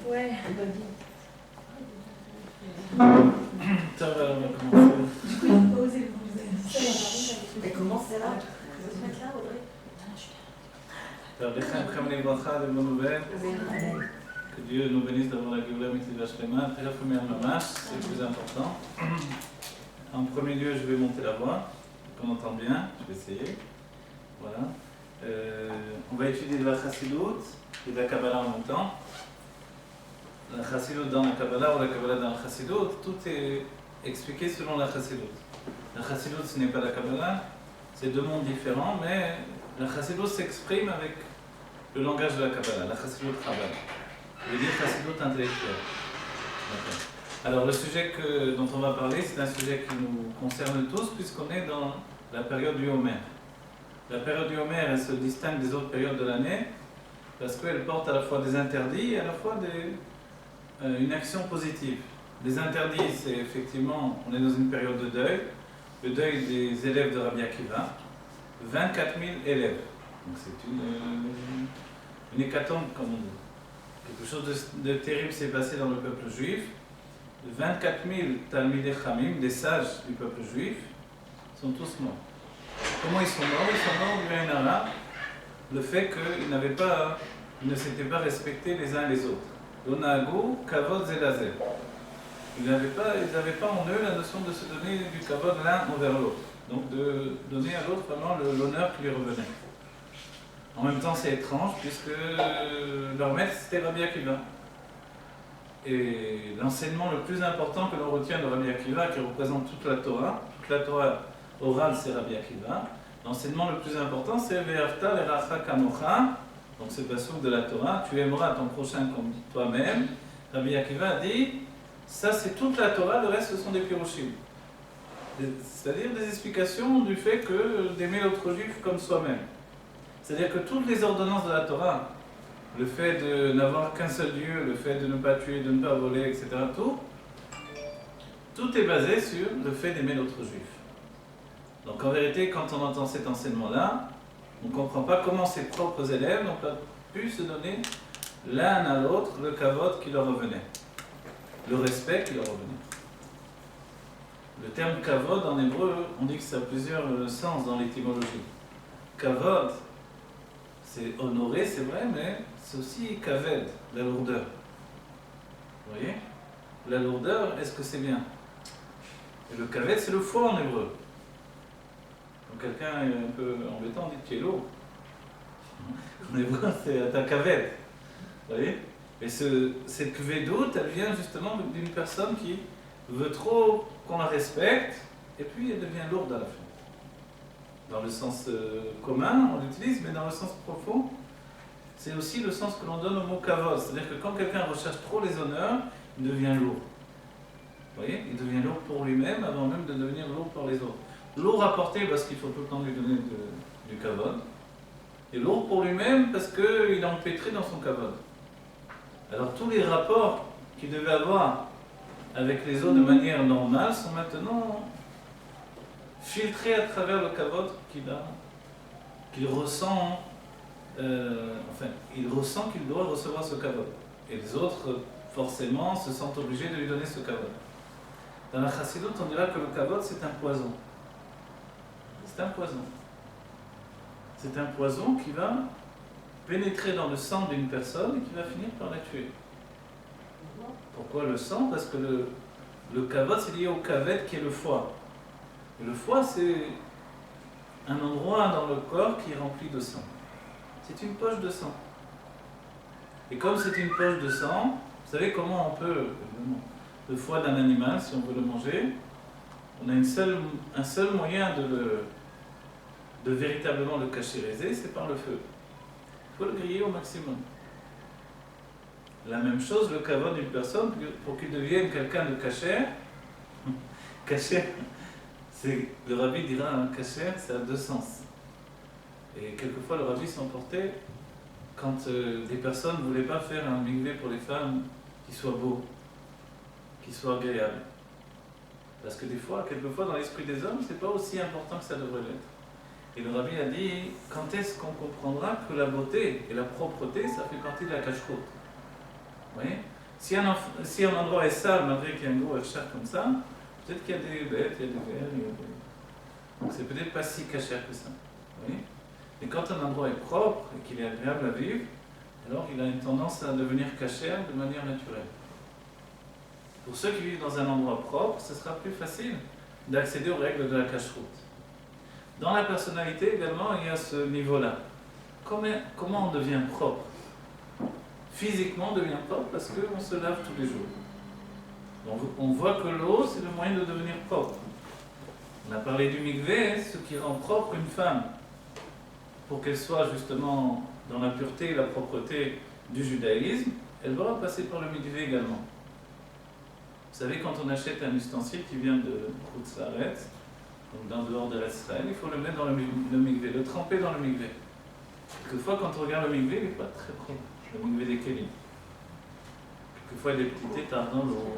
Ouais. Ça va, on va commencer. Mais comment c'est là? De bonnes nouvelles. Que Dieu nous bénisse d'avoir la Géoula Mitzvah Shlema. Très première mamash, c'est le plus important. En premier lieu, je vais monter la voix, qu'on entend bien. Je vais essayer. Voilà. On va étudier de la Chassidut et de la Kabbalah en même temps. La Chassidut dans la Kabbalah ou la Kabbalah dans la Chassidut, tout est expliqué selon la Chassidut. La Chassidut, ce n'est pas la Kabbalah, c'est deux mondes différents, mais la Chassidut s'exprime avec le langage de la Kabbalah, la Chassidut Chabad. Je veux dire Chassidut intellectuelle. Alors le sujet dont on va parler, c'est un sujet qui nous concerne tous, puisqu'on est dans la période du Homer. La période du Homer, elle se distingue des autres périodes de l'année, parce qu'elle porte à la fois des interdits et à la fois une action positive. Les interdits, c'est effectivement, on est dans une période de deuil, le deuil des élèves de Rabbi Akiva, 24 000 élèves. Donc c'est une hécatombe, comme on dit. Quelque chose de terrible s'est passé dans le peuple juif. 24 000 Talmidei Chamim, des sages du peuple juif, sont tous morts. Comment ils sont morts? Ils sont morts du Ain Hara, le fait qu'ils ne s'étaient pas respectés les uns les autres. L'onago, kavod zelazel. Ils n'avaient pas en eux la notion de se donner du kavod l'un envers l'autre. Donc de donner à l'autre vraiment l'honneur qui lui revenait. En même temps, c'est étrange puisque leur maître c'était Rabbi Akiva. Et l'enseignement le plus important que l'on retient de Rabbi Akiva, qui représente toute la Torah orale c'est Rabbi Akiva. L'enseignement le plus important c'est Ve'afta l'eracha kamocha. Donc c'est le passouk de la Torah, tu aimeras ton prochain comme toi-même. Rabbi Akiva a dit, ça c'est toute la Torah, le reste ce sont des piroshim. C'est-à-dire des explications du fait que d'aimer l'autre juif comme soi-même. C'est-à-dire que toutes les ordonnances de la Torah, le fait de n'avoir qu'un seul Dieu, le fait de ne pas tuer, de ne pas voler, etc., tout est basé sur le fait d'aimer l'autre juif. Donc en vérité, quand on entend cet enseignement-là, on ne comprend pas comment ses propres élèves n'ont pas pu se donner l'un à l'autre le kavod qui leur revenait, le respect qui leur revenait. Le terme kavod en hébreu, on dit que ça a plusieurs sens dans l'étymologie. Kavod, c'est honoré, c'est vrai, mais c'est aussi kaved, la lourdeur. Vous voyez? La lourdeur, est-ce que c'est bien? Et le kaved, c'est le foie en hébreu. Donc quelqu'un est un peu embêtant, on dit tu es lourd. En hébreu, c'est ta kaved. Vous voyez? Et cette kvedout, elle vient justement d'une personne qui veut trop qu'on la respecte, et puis elle devient lourde à la fin. Dans le sens commun, on l'utilise, mais dans le sens profond, c'est aussi le sens que l'on donne au mot kavod. C'est-à-dire que quand quelqu'un recherche trop les honneurs, il devient lourd. Vous voyez? Il devient lourd pour lui-même avant même de devenir lourd pour les autres. Lourd à porter parce qu'il faut tout le temps lui donner du kavod. Et lourd pour lui-même parce qu'il est empêtré dans son kavod. Alors tous les rapports qu'il devait avoir avec les autres de manière normale sont maintenant filtrés à travers le kavod qu'il ressent. Il ressent qu'il doit recevoir ce kavod. Et les autres, forcément, se sentent obligés de lui donner ce kavod. Dans la Chassidut, on dira que le kavod, c'est un poison. C'est un poison. C'est un poison qui va pénétrer dans le sang d'une personne et qui va finir par la tuer. Pourquoi le sang? Parce que le kavod, c'est lié au kaved qui est le foie. Et le foie, c'est un endroit dans le corps qui est rempli de sang. C'est une poche de sang. Et comme c'est une poche de sang, vous savez comment on peut, le foie d'un animal, si on veut le manger, on a un seul moyen de véritablement le cachériser, c'est par le feu. Il faut le griller au maximum. La même chose, le kavod d'une personne, pour qu'il devienne quelqu'un de kasher, le rabbi dira un kasher, ça a deux sens. Et quelquefois, le rabbi s'emportait quand des personnes ne voulaient pas faire un mikvé pour les femmes qui soit beau, qui soit agréable. Parce que quelquefois, dans l'esprit des hommes, c'est pas aussi important que ça devrait l'être. Et le rabbi a dit, quand est-ce qu'on comprendra que la beauté et la propreté, ça fait partie de la cache-côte. Vous voyez ? Si un endroit est sale, malgré qu'il y a un gros cher comme ça, peut-être qu'il y a des bêtes, il y a des vers, donc c'est peut-être pas si cachère que ça. Vous voyez ? Et quand un endroit est propre et qu'il est agréable à vivre, alors il a une tendance à devenir cachère de manière naturelle. Pour ceux qui vivent dans un endroit propre, ce sera plus facile d'accéder aux règles de la cache-route. Dans la personnalité également, il y a ce niveau-là. Comment on devient propre ? Physiquement, on devient propre parce qu'on se lave tous les jours. On voit que l'eau, c'est le moyen de devenir propre. On a parlé du mikvé, ce qui rend propre une femme, pour qu'elle soit justement dans la pureté et la propreté du judaïsme, elle va passer par le mikvé également. Vous savez, quand on achète un ustensile qui vient de Khutzaretz, donc d'en dehors de l'Israël, il faut le mettre dans le mikvé, le tremper dans le mikvé. Quelquefois, quand on regarde le mikvé, il n'est pas très propre, le mikvé des Kélim. Quelquefois, il y a des petits étards dans l'eau.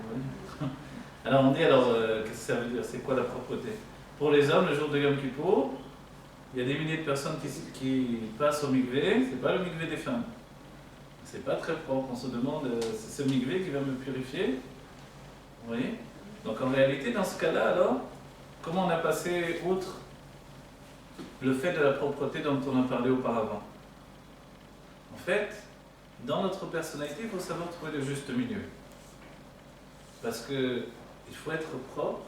Alors on dit, qu'est-ce que ça veut dire ? C'est quoi la propreté ? Pour les hommes, le jour de Yom Kippour, il y a des milliers de personnes qui passent au mikvé, c'est pas le mikvé des femmes. C'est pas très propre, on se demande, c'est ce mikvé qui va me purifier ? Vous voyez ? Donc en réalité, dans ce cas-là, alors, comment on a passé outre le fait de la propreté dont on a parlé auparavant ? En fait, dans notre personnalité, il faut savoir trouver le juste milieu. Parce qu'il faut être propre,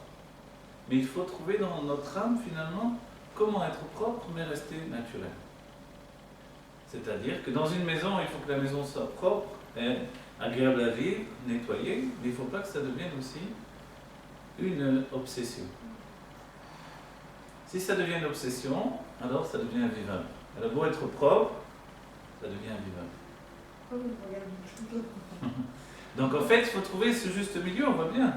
mais il faut trouver dans notre âme, finalement, comment être propre, mais rester naturel. C'est-à-dire que dans une maison, il faut que la maison soit propre, et agréable à vivre, nettoyée, mais il ne faut pas que ça devienne aussi une obsession. Si ça devient une obsession, alors ça devient invivable. Elle a beau être propre, ça devient invivable. Donc en fait, il faut trouver ce juste milieu, on voit bien.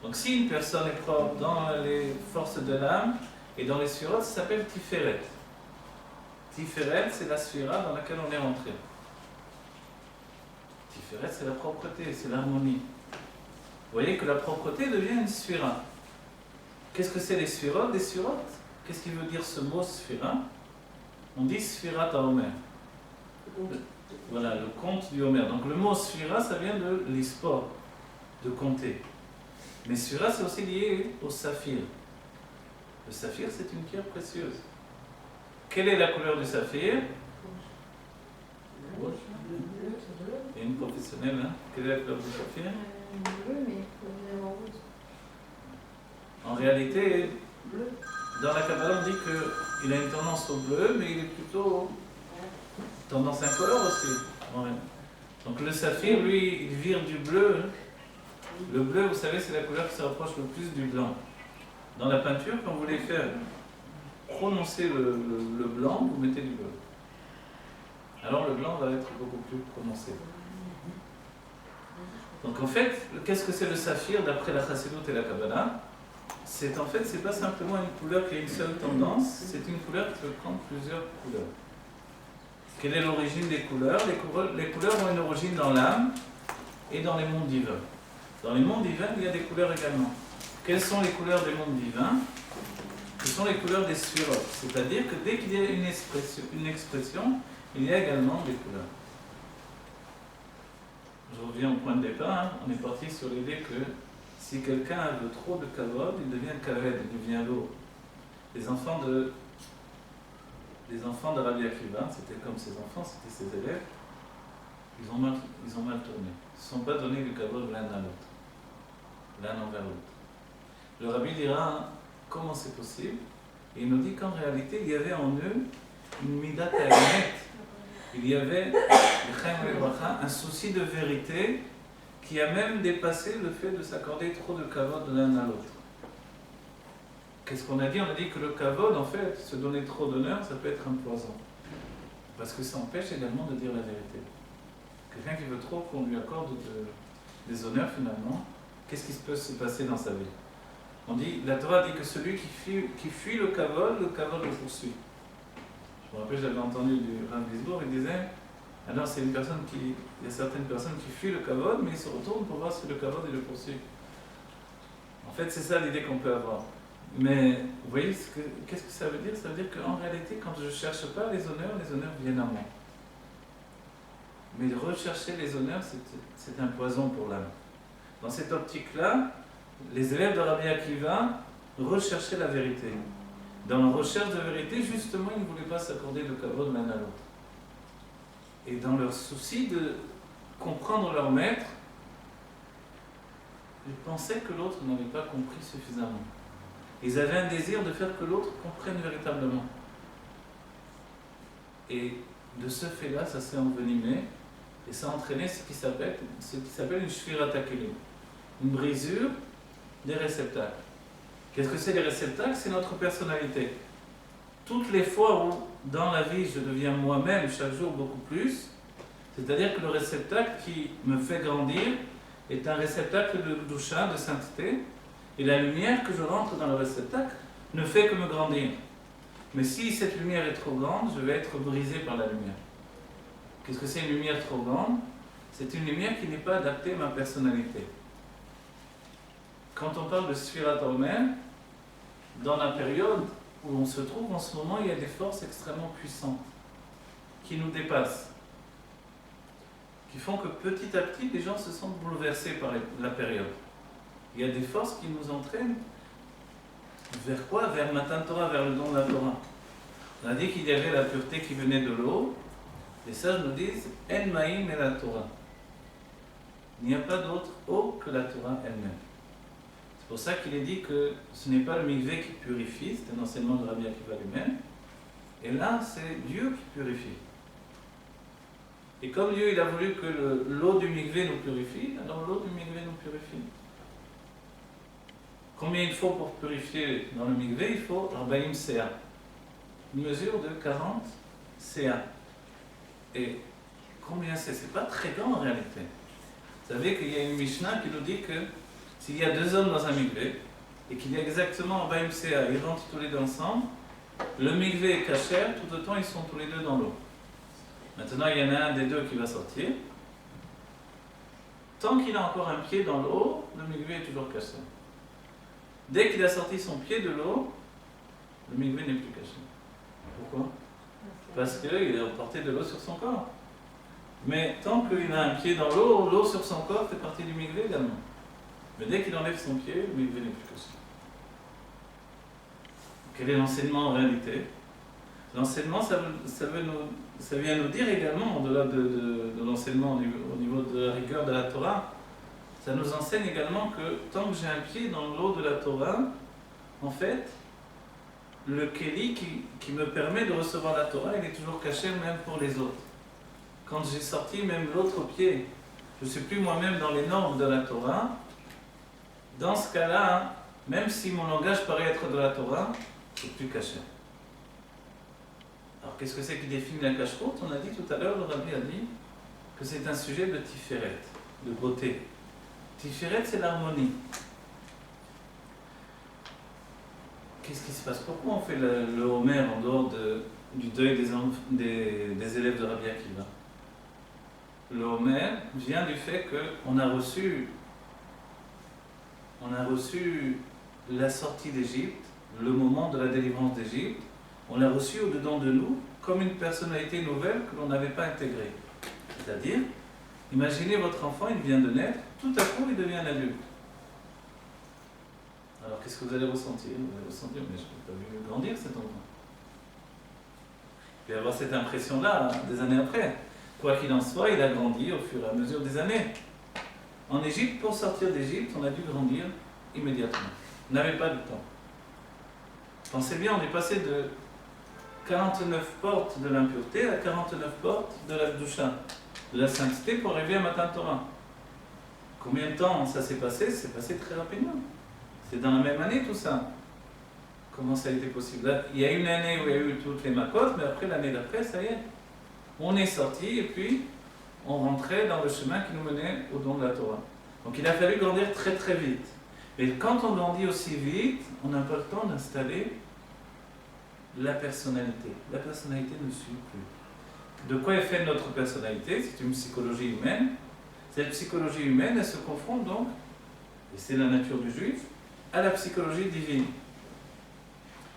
Donc si une personne est propre dans les forces de l'âme et dans les sphirotes, ça s'appelle Tiferet. Tiferet, c'est la sphira dans laquelle on est rentré. Tiferet, c'est la propreté, c'est l'harmonie. Vous voyez que la propreté devient une sphira. Qu'est-ce que c'est les sphirotes ? Les sphirotes, qu'est-ce qu'il veut dire ce mot sphira ? On dit sphirat à Homer. Voilà, le compte du Homer. Donc le mot sphira, ça vient de l'ispor, de compter. Mais sphira, c'est aussi lié au saphir. Le saphir, c'est une pierre précieuse. Quelle est la couleur du saphir ? Rouge. Il y a une professionnelle, hein ? Quelle est la couleur du saphir ? Bleu, mais évidemment rouge. En réalité, dans la Kabbalah, on dit qu'il a une tendance au bleu, mais il est plutôt tendance incolore aussi. Ouais. Donc le saphir, lui, il vire du bleu. Le bleu, vous savez, c'est la couleur qui se rapproche le plus du blanc. Dans la peinture, quand vous voulez faire prononcer le blanc, vous mettez du bleu. Alors le blanc va être beaucoup plus prononcé. Donc en fait, qu'est-ce que c'est le saphir d'après la Chassidut et la Kabbalah ? C'est pas simplement une couleur qui a une seule tendance, c'est une couleur qui peut prendre plusieurs couleurs. Quelle est l'origine des couleurs ? Les couleurs ont une origine dans l'âme et dans les mondes divins. Dans les mondes divins, il y a des couleurs également. Quelles sont les couleurs des mondes divins ? Ce sont les couleurs des sphirotes. C'est-à-dire que dès qu'il y a une expression, il y a également des couleurs. Je reviens au point de départ, hein. On est parti sur l'idée que si quelqu'un veut trop de kavod, il devient kaved, il devient lourd. Les enfants de Rabbi Akiva, c'était comme ses enfants, c'était ses élèves, ils ont mal tourné. Ils ne se sont pas donné du kavod l'un à l'autre, l'un envers l'autre. Le Rabbi dira comment c'est possible, et il nous dit qu'en réalité, il y avait en eux une midat ha'emet. Il y avait un souci de vérité qui a même dépassé le fait de s'accorder trop de kavod l'un à l'autre. Qu'est-ce qu'on a dit ? On a dit que le kavod, en fait, se donner trop d'honneur, ça peut être un poison. Parce que ça empêche également de dire la vérité. Quelqu'un qui veut trop qu'on lui accorde des honneurs, finalement, qu'est-ce qui peut se passer dans sa vie ? On dit, la Torah dit que celui qui fuit le kavod le poursuit. Je me rappelle, j'avais entendu du Rav Gisbour, il disait, alors il y a certaines personnes qui fuient le kavod, mais ils se retournent pour voir si le kavod le poursuit. En fait, c'est ça l'idée qu'on peut avoir. Mais vous voyez, qu'est-ce que ça veut dire? Ça veut dire qu'en réalité, quand je ne cherche pas les honneurs viennent à moi. Mais rechercher les honneurs, c'est un poison pour l'âme. Dans cette optique-là, les élèves de Rabbi Akiva recherchaient la vérité. Dans la recherche de vérité, justement, ils ne voulaient pas s'accorder de kavod l'un à l'autre. Et dans leur souci de comprendre leur maître, ils pensaient que l'autre n'avait pas compris suffisamment. Ils avaient un désir de faire que l'autre comprenne véritablement. Et de ce fait-là, ça s'est envenimé et ça a entraîné ce qui s'appelle une shvirat hakelim, une brisure des réceptacles. Qu'est-ce que c'est les réceptacles? C'est notre personnalité. Toutes les fois où dans la vie je deviens moi-même chaque jour beaucoup plus, c'est-à-dire que le réceptacle qui me fait grandir est un réceptacle de doucha, de sainteté, et la lumière que je rentre dans le réceptacle ne fait que me grandir. Mais si cette lumière est trop grande, je vais être brisé par la lumière. Qu'est-ce que c'est une lumière trop grande? C'est une lumière qui n'est pas adaptée à ma personnalité. Quand on parle de Sfirat Omer, dans la période où on se trouve en ce moment, il y a des forces extrêmement puissantes qui nous dépassent, qui font que petit à petit, les gens se sentent bouleversés par la période. Il y a des forces qui nous entraînent vers quoi? Vers Matan Torah, vers le don de la Torah. On a dit qu'il y avait la pureté qui venait de l'eau. Les sages nous disent En Maïm et la Torah. Il n'y a pas d'autre eau que la Torah elle-même. C'est pour ça qu'il est dit que ce n'est pas le mikvé qui purifie, c'est un enseignement de Rabbi Akiva lui-même. Et là, c'est Dieu qui purifie. Et comme Dieu il a voulu que l'eau du mikvé nous purifie, alors l'eau du mikvé nous purifie. Combien il faut pour purifier dans le mikvé? Il faut 40 CA. Une mesure de 40 CA. Et combien c'est? C'est pas très grand en réalité. Vous savez qu'il y a une Mishnah qui nous dit que s'il y a deux hommes dans un mikvé et qu'il y a exactement 40 CA, ils rentrent tous les deux ensemble, le mikvé est kasher, tout autant ils sont tous les deux dans l'eau. Maintenant, il y en a un des deux qui va sortir. Tant qu'il a encore un pied dans l'eau, le mikvé est toujours kasher. Dès qu'il a sorti son pied de l'eau, le mikvé n'est plus caché. Pourquoi? Parce qu'il a porté de l'eau sur son corps. Mais tant qu'il a un pied dans l'eau, l'eau sur son corps fait partie du mikvé également. Mais dès qu'il enlève son pied, le mikvé n'est plus caché. Quel est l'enseignement en réalité? L'enseignement, ça vient nous dire également, au-delà de l'enseignement au niveau de la rigueur de la Torah, ça nous enseigne également que tant que j'ai un pied dans l'eau de la Torah, en fait, le Kéli qui me permet de recevoir la Torah, il est toujours caché même pour les autres. Quand j'ai sorti même l'autre pied, je ne suis plus moi-même dans les normes de la Torah. Dans ce cas-là, même si mon langage paraît être de la Torah, je ne suis plus caché. Alors qu'est-ce que c'est qui définit la cacheroute? On a dit tout à l'heure, le Rabbi a dit que c'est un sujet de tiferet, de beauté. Tiferet, c'est l'harmonie. Qu'est-ce qui se passe? Pourquoi on fait le Homer en dehors du deuil des élèves de Rabbi Akiva? Le Homer vient du fait qu'on a reçu la sortie d'Égypte, le moment de la délivrance d'Égypte. On l'a reçu au-dedans de nous comme une personnalité nouvelle que l'on n'avait pas intégrée. C'est-à-dire, imaginez votre enfant, il vient de naître, tout à coup il devient un adulte. Alors qu'est-ce que vous allez ressentir? Vous allez ressentir, mais je n'ai pas vu grandir cet enfant. Puis avoir cette impression-là des années après. Quoi qu'il en soit, il a grandi au fur et à mesure des années. En Égypte, pour sortir d'Égypte, on a dû grandir immédiatement. On n'avait pas de temps. Pensez bien, on est passé de 49 portes de l'impureté à 49 portes de la doucha, de la sainteté pour arriver à Matan Torah. Combien de temps ça s'est passé? C'est passé très rapidement. C'est dans la même année tout ça. Comment ça a été possible? Là, il y a une année où il y a eu toutes les makot, mais après l'année d'après, ça y est. On est sorti et puis on rentrait dans le chemin qui nous menait au don de la Torah. Donc il a fallu grandir très très vite. Et quand on grandit aussi vite, on n'a pas le temps d'installer la personnalité. La personnalité ne suit plus. De quoi est faite notre personnalité? C'est une psychologie humaine. Cette psychologie humaine, elle se confronte donc, et c'est la nature du juif, à la psychologie divine.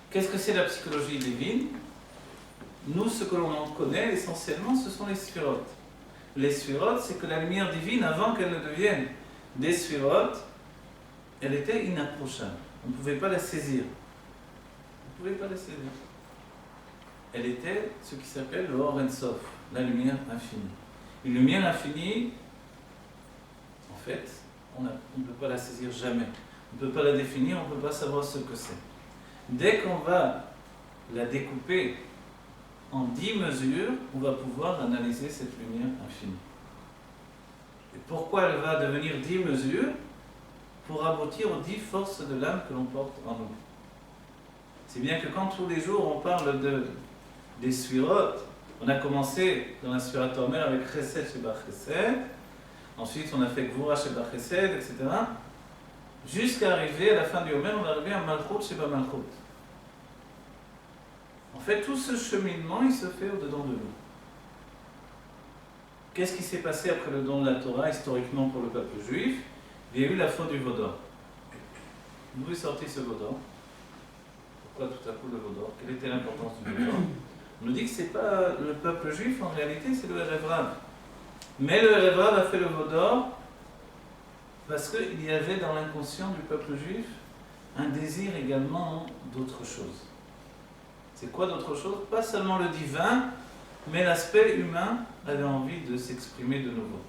Qu'est-ce que c'est la psychologie divine? Nous, ce que l'on en connaît essentiellement, ce sont les sphirotes. Les sphirotes, c'est que la lumière divine, avant qu'elle ne devienne des sphirotes, elle était inapprochable. On ne pouvait pas la saisir. On ne pouvait pas la saisir. Elle était ce qui s'appelle le Or En Sof, la lumière infinie. Une lumière infinie, en fait, on ne peut pas la saisir jamais. On ne peut pas la définir, on ne peut pas savoir ce que c'est. Dès qu'on va la découper en 10 mesures, on va pouvoir analyser cette lumière infinie. Et pourquoi elle va devenir 10 mesures? Pour aboutir aux 10 forces de l'âme que l'on porte en nous. C'est bien que quand tous les jours on parle des sphirotes, on a commencé dans la Sfirat Omer avec Chesed Sheba Chesed, ensuite on a fait Gvura Sheba Chesed, etc. Jusqu'à arriver à la fin du Omer, on va arriver à Malchut Sheba Malchut. En fait, tout ce cheminement, il se fait au-dedans de nous. Qu'est-ce qui s'est passé après le don de la Torah, historiquement pour le peuple juif? Il y a eu la faute du Vaudor. D'où est sorti ce Vaudor? Pourquoi tout à coup le Vaudor? Quelle était l'importance du Vaudor? On nous dit que ce n'est pas le peuple juif, en réalité, c'est le Erev Rav. Mais le Erev Rav a fait le Vaudor parce qu'il y avait dans l'inconscient du peuple juif un désir également d'autre chose. C'est quoi d'autre chose? Pas seulement le divin, mais l'aspect humain avait envie de s'exprimer de nouveau.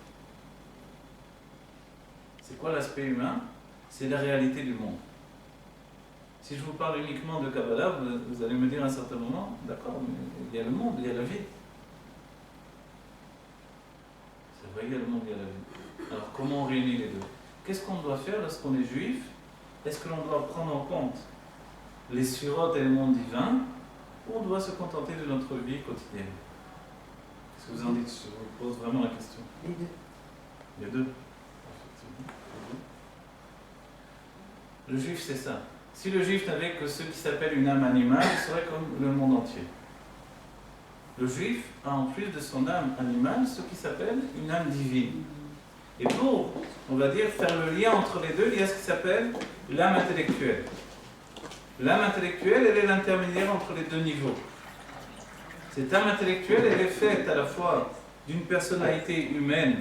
C'est quoi l'aspect humain? C'est la réalité du monde. Si je vous parle uniquement de Kabbalah, vous allez me dire à un certain moment, d'accord, mais il y a le monde, il y a la vie. C'est vrai, il y a le monde, il y a la vie. Alors comment on réunit les deux? Qu'est-ce qu'on doit faire lorsqu'on est juif? Est-ce que l'on doit prendre en compte les sphirotes et le monde divin, ou on doit se contenter de notre vie quotidienne? Qu'est-ce que vous en dites? Je vous pose vraiment la question. Les deux. Les deux. Le juif, c'est ça. Si le juif n'avait que ce qui s'appelle une âme animale, il serait comme le monde entier. Le juif a en plus de son âme animale ce qui s'appelle une âme divine. Et pour, on va dire, faire le lien entre les deux, il y a ce qui s'appelle l'âme intellectuelle. L'âme intellectuelle, elle est l'intermédiaire entre les deux niveaux. Cette âme intellectuelle, elle est faite à la fois d'une personnalité humaine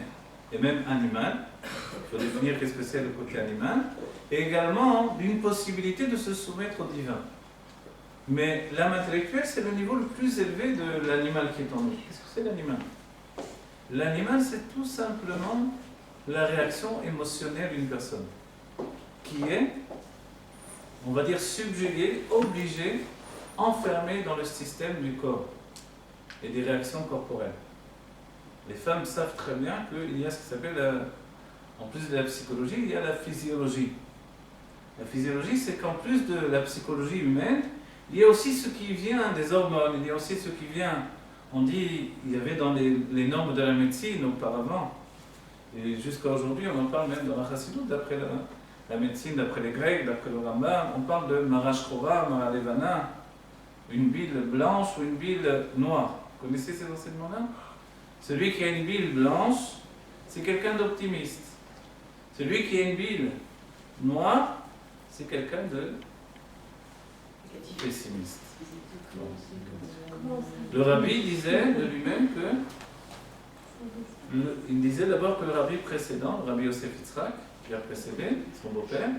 et même animale. Il faut définir qu'est-ce que c'est le côté animal. Et également d'une possibilité de se soumettre au divin. Mais l'âme intellectuelle, c'est le niveau le plus élevé de l'animal qui est en nous. Qu'est-ce que c'est l'animal? L'animal, c'est tout simplement la réaction émotionnelle d'une personne, qui est, on va dire, subjuguée, obligée, enfermée dans le système du corps et des réactions corporelles. Les femmes savent très bien qu'il y a ce qui s'appelle, en plus de la psychologie, il y a la physiologie. La physiologie, c'est qu'en plus de la psychologie humaine, il y a aussi ce qui vient des hormones, il y a aussi ce qui vient, on dit, il y avait dans les normes de la médecine auparavant, et jusqu'à aujourd'hui, on en parle même dans la Chassidut, d'après la médecine, d'après les Grecs, d'après le Rambam, on parle de Mara Shrova, Mara Levana, une bile blanche ou une bile noire. Vous connaissez ces enseignements-là? Celui qui a une bile blanche, c'est quelqu'un d'optimiste. Celui qui a une bile noire, c'est quelqu'un de pessimiste. Le rabbi disait de lui-même que, il disait d'abord que le rabbi précédent, le rabbi Yosef Yitzhak, qui a précédé, son beau-père,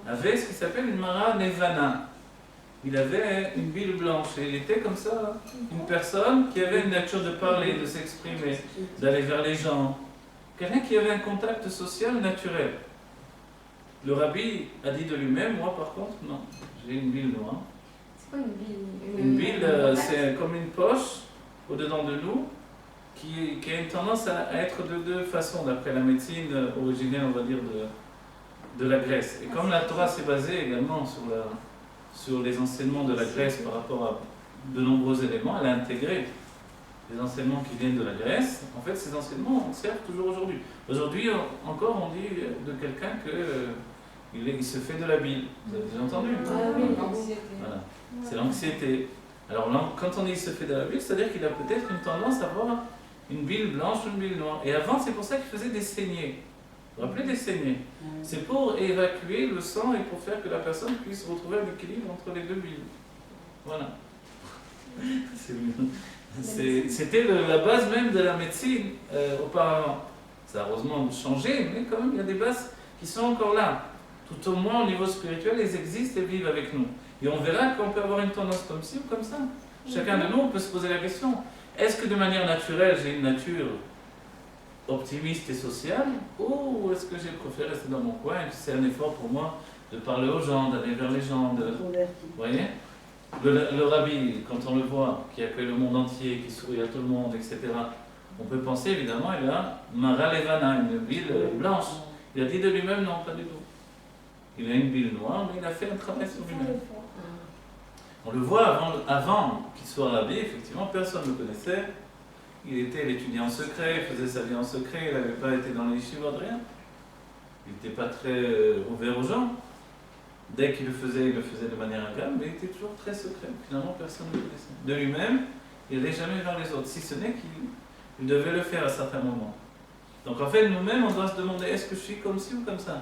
avait ce qui s'appelle une Mara Nevana. Il avait une bile blanche et il était comme ça, une personne qui avait une nature de parler, de s'exprimer, d'aller vers les gens. Quelqu'un qui avait un contact social naturel. Le rabbi a dit de lui-même, moi par contre, non, j'ai une bile noire. C'est quoi une bile? Une bile, c'est comme une poche au-dedans de nous qui a une tendance à être de deux façons, d'après la médecine originelle, on va dire, de la Grèce. Et comme la Torah s'est basée également sur les enseignements de la Grèce par rapport à de nombreux éléments, elle a intégré les enseignements qui viennent de la Grèce. En fait, ces enseignements servent toujours aujourd'hui. Aujourd'hui, encore, on dit de quelqu'un qu'il se fait de la bile. Vous avez déjà entendu? Ah oui, l'anxiété. Voilà. C'est l'anxiété. Alors, quand on dit il se fait de la bile, c'est-à-dire qu'il a peut-être une tendance à avoir une bile blanche ou une bile noire. Et avant, c'est pour ça qu'il faisait des saignées. Vous vous rappelez des saignées? C'est pour évacuer le sang et pour faire que la personne puisse retrouver l'équilibre entre les deux billes. Voilà. C'était la base même de la médecine auparavant. Ça a heureusement changé, mais quand même il y a des bases qui sont encore là. Tout au moins au niveau spirituel, elles existent et vivent avec nous. Et on verra qu'on peut avoir une tendance comme ci ou comme ça. Chacun de nous, on peut se poser la question, est-ce que de manière naturelle, j'ai une nature optimiste et sociale, ou est-ce que j'ai préféré rester dans mon coin et que c'est un effort pour moi de parler aux gens, d'aller vers les gens, vous voyez? Le rabbi, quand on le voit, qui accueille le monde entier, qui sourit à tout le monde, etc., on peut penser évidemment, il a Mara Levana, une bile blanche. Il a dit de lui-même, non, pas du tout. Il a une bile noire, mais il a fait un travail sur lui-même. On le voit avant qu'il soit rabbi, effectivement, personne ne le connaissait. Il était l'étudiant secret, il faisait sa vie en secret, il n'avait pas été dans les yeshivot, rien. Il n'était pas très ouvert aux gens. Dès qu'il le faisait, il le faisait de manière agréable, mais il était toujours très secret. Finalement, personne ne le connaissait. De lui-même, il n'allait jamais vers les autres, si ce n'est qu'il devait le faire à certains moments. Donc en fait, nous-mêmes, on doit se demander, est-ce que je suis comme ci ou comme ça?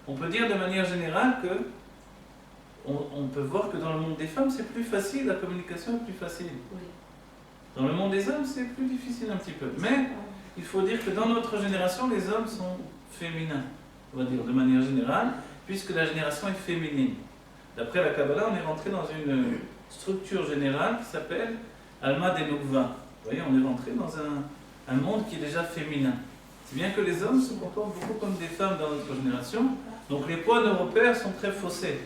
On peut dire de manière générale que on peut voir que dans le monde des femmes, c'est plus facile, la communication est plus facile. Dans le monde des hommes, c'est plus difficile un petit peu. Mais il faut dire que dans notre génération, les hommes sont féminins, on va dire de manière générale, puisque la génération est féminine. D'après la Kabbalah, on est rentré dans une structure générale qui s'appelle Alma Denukva. Vous voyez, on est rentré dans un monde qui est déjà féminin. C'est bien que les hommes se comportent beaucoup comme des femmes dans notre génération, donc les poids de repères sont très faussés.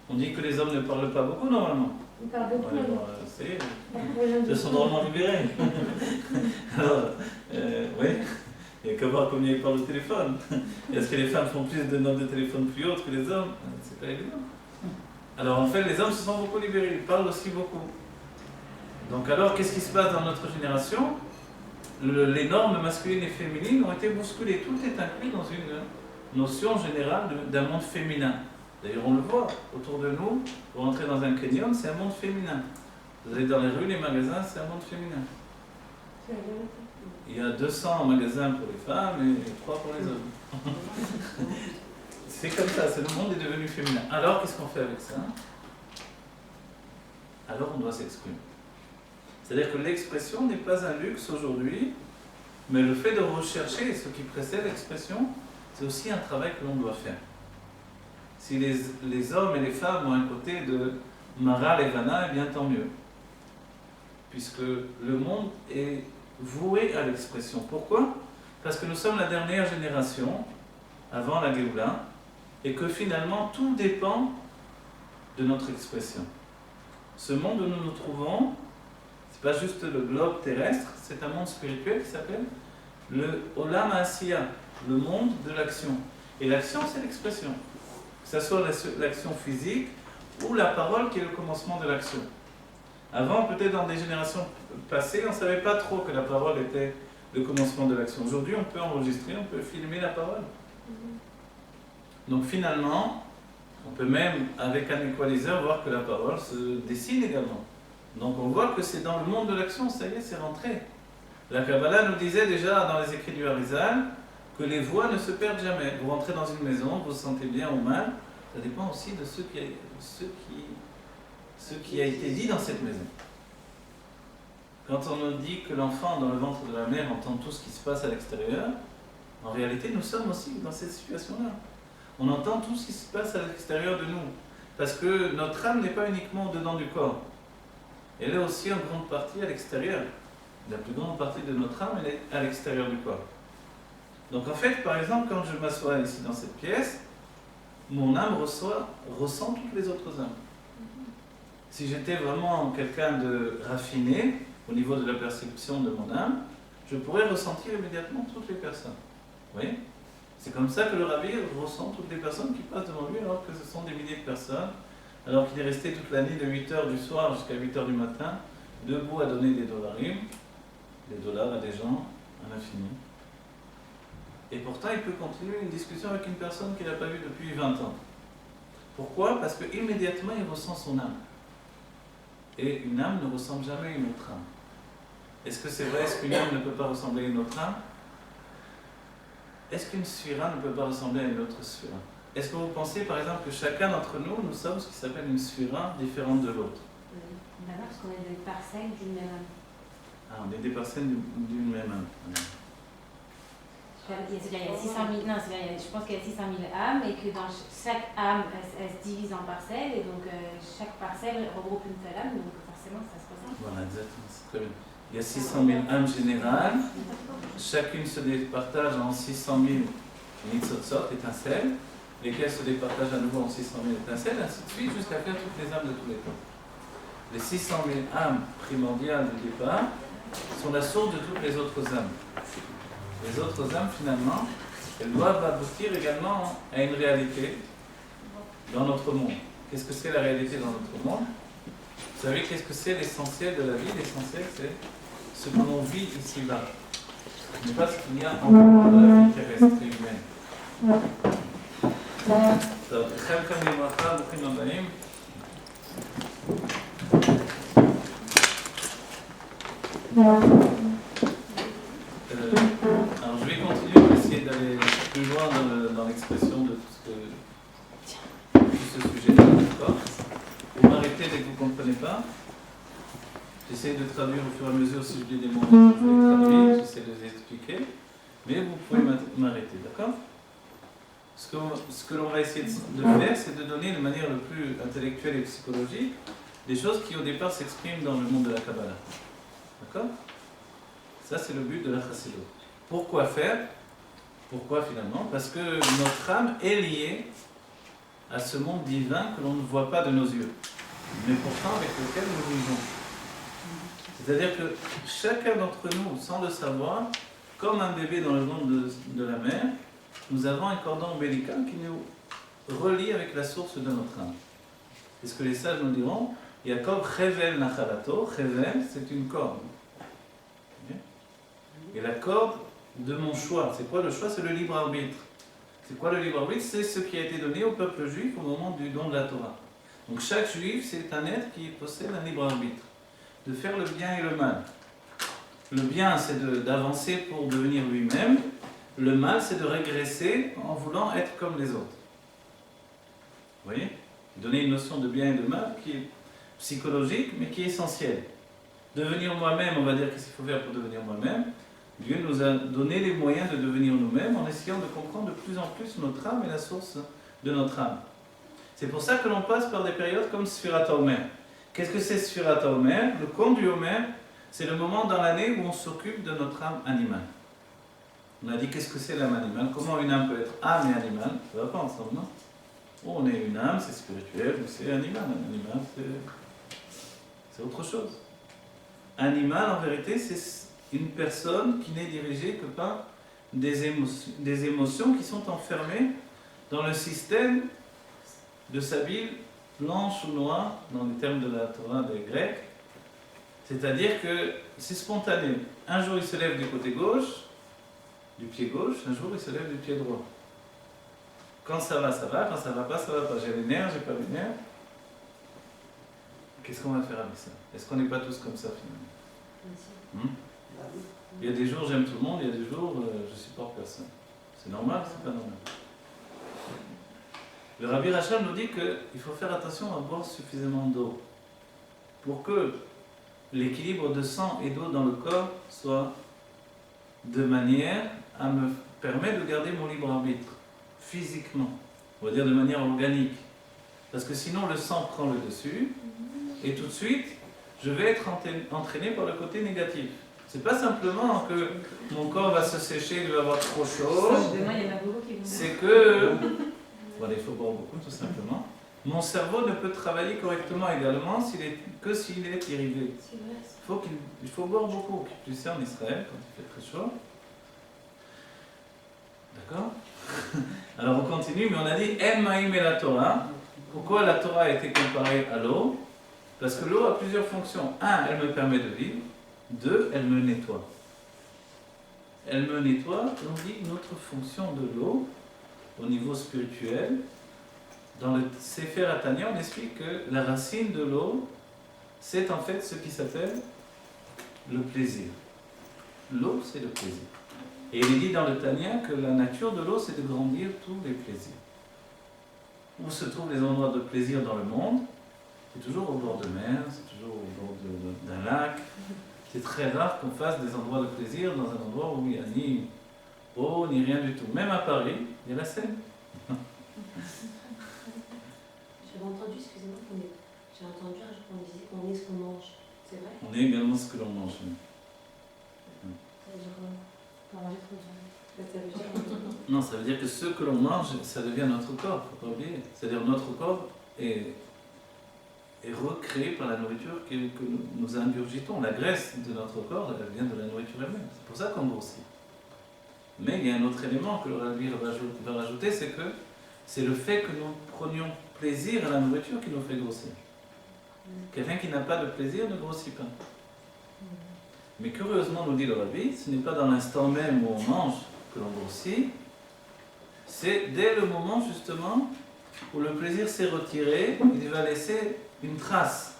On dit que les hommes ne parlent pas beaucoup normalement. Ils parlent beaucoup. Ils sont drôlement libérés. Alors, oui, il n'y a qu'à voir combien ils parlent au téléphone. Est-ce que les femmes font plus de notes de téléphone plus hautes que les hommes? C'est pas évident. Alors en fait, les hommes se sont beaucoup libérés, ils parlent aussi beaucoup. Donc alors, qu'est-ce qui se passe dans notre génération? Les normes masculines et féminines ont été bousculées. Tout est inclus dans une notion générale d'un monde féminin. D'ailleurs, on le voit autour de nous. Pour entrer dans un canyon, c'est un monde féminin. Vous allez dans les rues, les magasins, c'est un monde féminin. Il y a 200 magasins pour les femmes et 3 pour les hommes. C'est comme ça, le monde est devenu féminin. Alors, qu'est-ce qu'on fait avec ça? Alors, on doit s'exprimer. C'est-à-dire que l'expression n'est pas un luxe aujourd'hui, mais le fait de rechercher ce qui précède l'expression, c'est aussi un travail que l'on doit faire. Si les hommes et les femmes ont un côté de Mara Levana, eh bien tant mieux. Puisque le monde est voué à l'expression. Pourquoi? Parce que nous sommes la dernière génération, avant la Géoula, et que finalement tout dépend de notre expression. Ce monde où nous nous trouvons, c'est pas juste le globe terrestre, c'est un monde spirituel qui s'appelle le Olam Asiya, le monde de l'action. Et l'action, c'est l'expression. Que ce soit l'action physique ou la parole qui est le commencement de l'action. Avant, peut-être dans des générations passées, on ne savait pas trop que la parole était le commencement de l'action. Aujourd'hui, on peut enregistrer, on peut filmer la parole. Donc finalement, on peut même, avec un équaliseur, voir que la parole se dessine également. Donc on voit que c'est dans le monde de l'action, ça y est, c'est rentré. La Kabbalah nous disait déjà dans les écrits du Harizal que les voix ne se perdent jamais. Vous rentrez dans une maison, vous vous sentez bien ou mal, ça dépend aussi de ce qui a été dit dans cette maison. Quand on nous dit que l'enfant dans le ventre de la mère entend tout ce qui se passe à l'extérieur, en réalité nous sommes aussi dans cette situation-là. On entend tout ce qui se passe à l'extérieur de nous. Parce que notre âme n'est pas uniquement dedans du corps. Elle est aussi en grande partie à l'extérieur. La plus grande partie de notre âme, elle est à l'extérieur du corps. Donc en fait, par exemple, quand je m'assois ici dans cette pièce, mon âme ressent toutes les autres âmes. Si j'étais vraiment quelqu'un de raffiné, au niveau de la perception de mon âme, je pourrais ressentir immédiatement toutes les personnes. Vous voyez? C'est comme ça que le rabbi ressent toutes les personnes qui passent devant lui, alors que ce sont des milliers de personnes, alors qu'il est resté toute la nuit de 8h du soir jusqu'à 8h du matin, debout à donner des dollarim, des dollars à des gens, à l'infini. Et pourtant, il peut continuer une discussion avec une personne qu'il n'a pas vue depuis 20 ans. Pourquoi? Parce qu'immédiatement, il ressent son âme. Et une âme ne ressemble jamais à une autre âme. Est-ce que c'est vrai? Est-ce qu'une âme ne peut pas ressembler à une autre âme? est-ce qu'une sphira ne peut pas ressembler à une autre sphira? Est-ce que vous pensez par exemple que chacun d'entre nous, nous sommes ce qui s'appelle une sphira différente de l'autre? D'accord, parce qu'on est des parcelles d'une même âme. Ah, on est des personnes d'une même âme. C'est-à-dire, il y a 600 000, non, je pense qu'il y a 600 000 âmes et que dans chaque âme, elle se divise en parcelles et donc chaque parcelle regroupe une seule âme, donc forcément ça se ressemble. Voilà, exactement, c'est très bien. Il y a 600 000 âmes générales, chacune se départage en 600 000 nitzotzot, étincelles, lesquelles se départagent à nouveau en 600 000 étincelles, ainsi de suite, jusqu'à faire toutes les âmes de tous les temps. Les 600 000 âmes primordiales du départ sont la source de toutes les autres âmes. Les autres âmes, finalement, elles doivent aboutir également à une réalité dans notre monde. Qu'est-ce que c'est la réalité dans notre monde? Vous savez qu'est-ce que c'est l'essentiel de la vie? L'essentiel, c'est ce que l'on vit ici-bas. Ce n'est pas ce qu'il y a en dehors de la vie terrestre et humaine. Alors je vais continuer pour essayer d'aller plus loin dans l'expression de tout ce sujet-là, d'accord? Vous m'arrêtez dès que vous ne comprenez pas. J'essaie de traduire au fur et à mesure si je dis des mots, je les traduis, j'essaie de les expliquer, mais vous pouvez m'arrêter, d'accord? Ce que l'on va essayer de faire, c'est de donner de manière le plus intellectuelle et psychologique des choses qui au départ s'expriment dans le monde de la Kabbalah. D'accord? Ça, c'est le but de la Chassidut. Pourquoi faire? Pourquoi finalement? Parce que notre âme est liée à ce monde divin que l'on ne voit pas de nos yeux, mais pourtant avec lequel nous vivons. C'est-à-dire que chacun d'entre nous, sans le savoir, comme un bébé dans le monde de la mère, nous avons un cordon ombilical qui nous relie avec la source de notre âme. C'est ce que les sages nous diront. Yaakov Chevel Nachalato, Chevel, c'est une corde. Et la corde de mon choix, c'est quoi le choix? C'est le libre arbitre. C'est quoi le libre arbitre? C'est ce qui a été donné au peuple juif au moment du don de la Torah. Donc chaque juif, c'est un être qui possède un libre arbitre, de faire le bien et le mal. Le bien, c'est d'avancer pour devenir lui-même. Le mal, c'est de régresser en voulant être comme les autres. Vous voyez? Donner une notion de bien et de mal qui est psychologique, mais qui est essentielle. Devenir moi-même, on va dire qu'est-ce qu'il faut faire pour devenir moi-même. Dieu nous a donné les moyens de devenir nous-mêmes en essayant de comprendre de plus en plus notre âme et la source de notre âme. C'est pour ça que l'on passe par des périodes comme Sfirat HaOmer. Qu'est-ce que c'est Sfirat HaOmer? Le compte du Homer, c'est le moment dans l'année où on s'occupe de notre âme animale. On a dit qu'est-ce que c'est l'âme animale? Comment une âme peut être âme et animale? Ça ne va pas ensemble, non? Oh, on est une âme, c'est spirituel, ou c'est animal. Un animal, c'est autre chose. Animal, en vérité, c'est une personne qui n'est dirigée que par des émotions qui sont enfermées dans le système de sa ville, blanche ou noire, dans les termes de la Torah des Grecs. C'est-à-dire que c'est spontané. Un jour, il se lève du côté gauche, du pied gauche, un jour, il se lève du pied droit. Quand ça va, quand ça va pas, ça va pas. J'ai les nerfs, j'ai pas les nerfs. Qu'est-ce qu'on va faire avec ça? Est-ce qu'on n'est pas tous comme ça, finalement? Il y a des jours, j'aime tout le monde, il y a des jours, je supporte personne. C'est normal, c'est pas normal. Le Rabbi Rachel nous dit qu'il faut faire attention à boire suffisamment d'eau pour que l'équilibre de sang et d'eau dans le corps soit de manière à me permettre de garder mon libre arbitre, physiquement, on va dire de manière organique. Parce que sinon le sang prend le dessus et tout de suite, je vais être entraîné par le côté négatif. C'est pas simplement que mon corps va se sécher, il va avoir trop chaud. C'est que, voilà, il faut boire beaucoup tout simplement. Mon cerveau ne peut travailler correctement également que s'il est irrigué. Il faut boire beaucoup. Tu sais, en Israël, quand il fait très chaud. D'accord? Alors on continue, mais on a dit En Maïm et la Torah. Pourquoi la Torah a été comparée à l'eau? Parce que l'eau a plusieurs fonctions. Un, elle me permet de vivre. Deux, elle me nettoie. Elle me nettoie, on dit notre fonction de l'eau au niveau spirituel. Dans le Sefer Atanya, on explique que la racine de l'eau, c'est en fait ce qui s'appelle le plaisir. L'eau, c'est le plaisir. Et il est dit dans le Tanya que la nature de l'eau, c'est de grandir tous les plaisirs. Où se trouvent les endroits de plaisir dans le monde? C'est toujours au bord de mer, c'est toujours au bord d'un lac. C'est très rare qu'on fasse des endroits de plaisir dans un endroit où il n'y a ni eau, ni rien du tout. Même à Paris, il y a la Seine. J'avais entendu, excusez-moi, j'ai entendu un jour qu'on disait qu'on est ce qu'on mange. C'est vrai? On est également ce que l'on mange. Ça veut dire quoi? Pour manger trop de Ça veut dire Non, ça veut dire que ce que l'on mange, ça devient notre corps, il ne faut pas oublier. C'est-à-dire notre corps est recréé par la nourriture que nous ingurgitons. La graisse de notre corps, elle vient de la nourriture elle-même. C'est pour ça qu'on grossit. Mais il y a un autre élément que le Rabbi va rajouter, c'est que c'est le fait que nous prenions plaisir à la nourriture qui nous fait grossir. Quelqu'un qui n'a pas de plaisir ne grossit pas. Mais curieusement, nous dit le Rabbi, ce n'est pas dans l'instant même où on mange que l'on grossit, c'est dès le moment justement où le plaisir s'est retiré, il va laisser une trace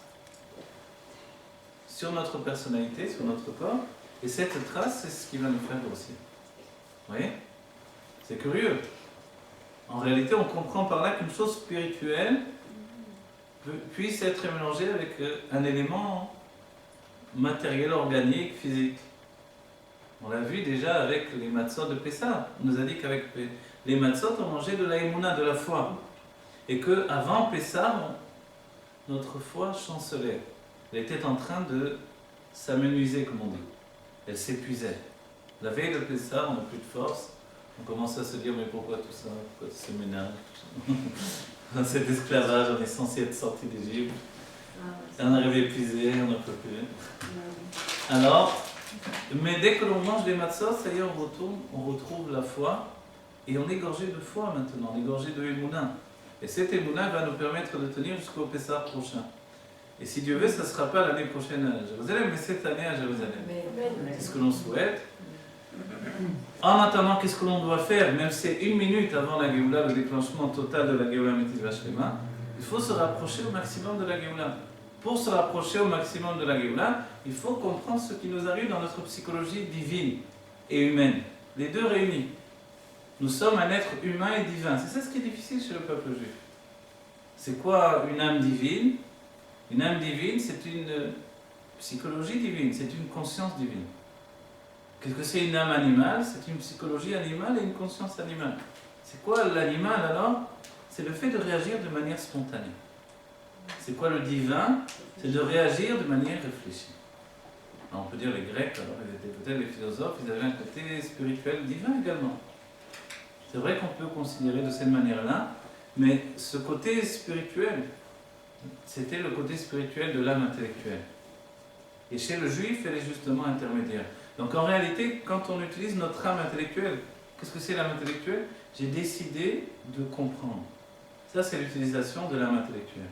sur notre personnalité, sur notre corps, et cette trace, c'est ce qui va nous faire grossir. Vous voyez? C'est curieux. En réalité, on comprend par là qu'une chose spirituelle puisse être mélangée avec un élément matériel, organique, physique. On l'a vu déjà avec les matzot de Pessah. On nous a dit qu'avec les matzot, on mangeait de la émouna, de la foi. Et qu'avant Pessah, notre foi chancelait. Elle était en train de s'amenuiser, comme on dit. Elle s'épuisait. La veille de Pessah, on n'a plus de force. On commence à se dire, mais pourquoi tout ça? Pourquoi ce ménage? Dans cet esclavage, on est censé être sorti d'Égypte. On arrive épuisé, on n'en peut plus. Alors, mais dès que l'on mange des matzot, ça y est, on retrouve la foi. Et on est gorgé de foi maintenant, on est gorgé de émouna. Et cette émouna va nous permettre de tenir jusqu'au Pessah prochain. Et si Dieu veut, ça ne sera pas l'année prochaine à Jérusalem, mais cette année à Jérusalem. C'est ce que l'on souhaite. En attendant, qu'est-ce que l'on doit faire? Même si c'est 1 minute avant la Géoula, le déclenchement total de la Géoula Mitzvah Shlema, il faut se rapprocher au maximum de la Géoula. Pour se rapprocher au maximum de la Géoula, il faut comprendre ce qui nous arrive dans notre psychologie divine et humaine. Les deux réunis. Nous sommes un être humain et divin. C'est ça ce qui est difficile chez le peuple juif. C'est quoi une âme divine? Une âme divine, c'est une psychologie divine, c'est une conscience divine. Qu'est-ce que c'est une âme animale? C'est une psychologie animale et une conscience animale. C'est quoi l'animal alors? C'est le fait de réagir de manière spontanée. C'est quoi le divin? C'est de réagir de manière réfléchie. Alors on peut dire les Grecs, alors ils étaient peut-être les philosophes, ils avaient un côté spirituel divin également. C'est vrai qu'on peut considérer de cette manière-là, mais ce côté spirituel, c'était le côté spirituel de l'âme intellectuelle. Et chez le juif, elle est justement intermédiaire. Donc en réalité, quand on utilise notre âme intellectuelle, qu'est-ce que c'est l'âme intellectuelle? J'ai décidé de comprendre. Ça, c'est l'utilisation de l'âme intellectuelle.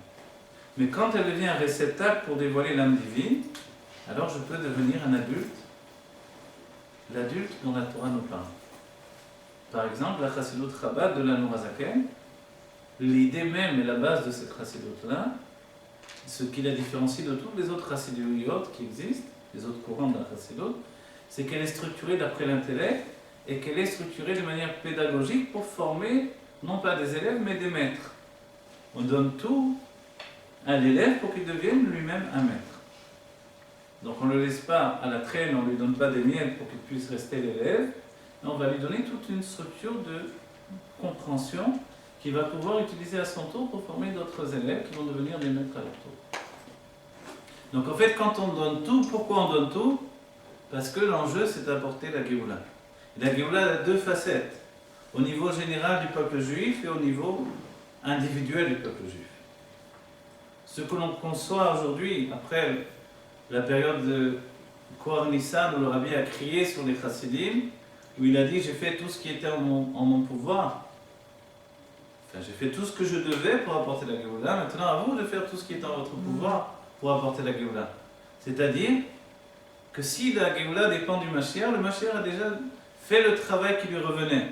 Mais quand elle devient un réceptacle pour dévoiler l'âme divine, alors je peux devenir un adulte, l'adulte dont la Torah nous parle. Par exemple, la Chassidut Chabad de la Nourazaken, l'idée même et la base de cette Chassidut-là, ce qui la différencie de toutes les autres Chassidut qui existent, les autres courants de la Chassidut, c'est qu'elle est structurée d'après l'intellect et qu'elle est structurée de manière pédagogique pour former non pas des élèves mais des maîtres. On donne tout à l'élève pour qu'il devienne lui-même un maître. Donc on ne le laisse pas à la traîne, on ne lui donne pas des miettes pour qu'il puisse rester l'élève, mais on va lui donner toute une structure de compréhension qu'il va pouvoir utiliser à son tour pour former d'autres élèves qui vont devenir des maîtres à leur tour. Donc en fait, quand on donne tout, pourquoi on donne tout? Parce que l'enjeu, c'est d'apporter la Géoula. Et la Géoula a deux facettes, au niveau général du peuple juif et au niveau individuel du peuple juif. Ce que l'on conçoit aujourd'hui, après la période de Kohar Nissan, où le Rabbi a crié sur les Chassidim, où il a dit « j'ai fait tout ce qui était en mon pouvoir ». Enfin, j'ai fait tout ce que je devais pour apporter la Géoula, maintenant à vous de faire tout ce qui est en votre pouvoir pour apporter la Géoula. C'est-à-dire que si la Géoula dépend du Mashiach, le Mashiach a déjà fait le travail qui lui revenait.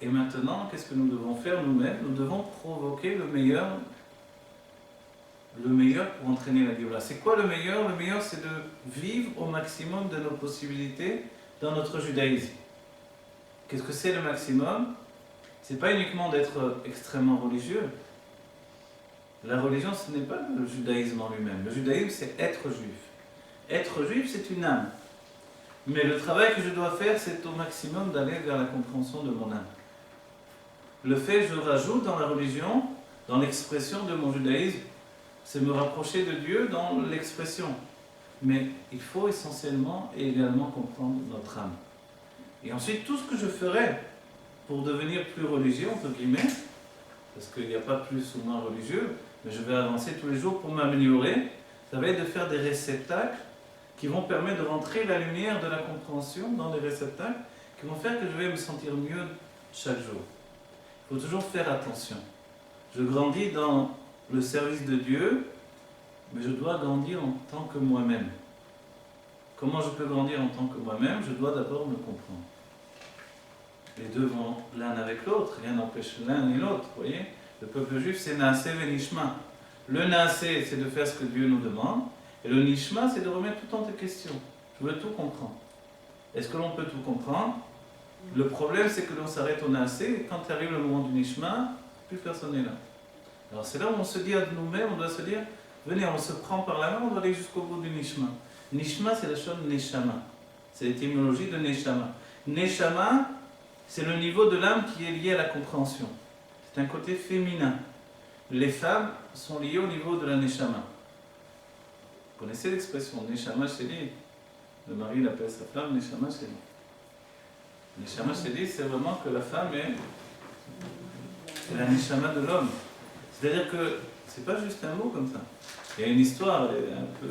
Et maintenant, qu'est-ce que nous devons faire nous-mêmes? Nous devons provoquer le meilleur pour entraîner la Géoula. C'est quoi le meilleur? Le meilleur, c'est de vivre au maximum de nos possibilités dans notre judaïsme. Qu'est-ce que c'est le maximum? C'est pas uniquement d'être extrêmement religieux. La religion, ce n'est pas le judaïsme en lui-même. Le judaïsme, c'est être juif. Être juif, c'est une âme. Mais le travail que je dois faire, c'est au maximum d'aller vers la compréhension de mon âme. Le fait, je rajoute dans la religion, dans l'expression de mon judaïsme, c'est me rapprocher de Dieu dans l'expression. Mais il faut essentiellement et également comprendre notre âme. Et ensuite, tout ce que je ferai pour devenir plus religieux, entre guillemets, parce qu'il n'y a pas plus ou moins religieux, mais je vais avancer tous les jours pour m'améliorer, ça va être de faire des réceptacles qui vont permettre de rentrer la lumière de la compréhension dans les réceptacles, qui vont faire que je vais me sentir mieux chaque jour. Il faut toujours faire attention. Je grandis dans le service de Dieu, mais je dois grandir en tant que moi-même. Comment je peux grandir en tant que moi-même? Je dois d'abord me comprendre. Les deux vont l'un avec l'autre, rien n'empêche l'un ni l'autre, vous voyez? Le peuple juif, c'est Naaseh Venishma. Le Naaseh, c'est de faire ce que Dieu nous demande, et le Nishma, c'est de remettre tout en question. Je veux tout comprendre. Est-ce que l'on peut tout comprendre? Le problème, c'est que l'on s'arrête au Naaseh, et quand arrive le moment du Nishma, plus personne n'est là. Alors c'est là où on se dit à nous-mêmes, on doit se dire, venez, on se prend par la main, on doit aller jusqu'au bout du Nishma. Nishma, c'est la chose Neshama. C'est l'étymologie de Neshama. Neshama, c'est le niveau de l'âme qui est lié à la compréhension. C'est un côté féminin. Les femmes sont liées au niveau de la Neshama. Vous connaissez l'expression Neshama Sheli? Le mari l'appelle sa femme Neshama Sheli. Neshama Sheli, c'est vraiment que la femme est la Neshama de l'homme. C'est-à-dire que c'est pas juste un mot comme ça. Il y a une histoire, un peu.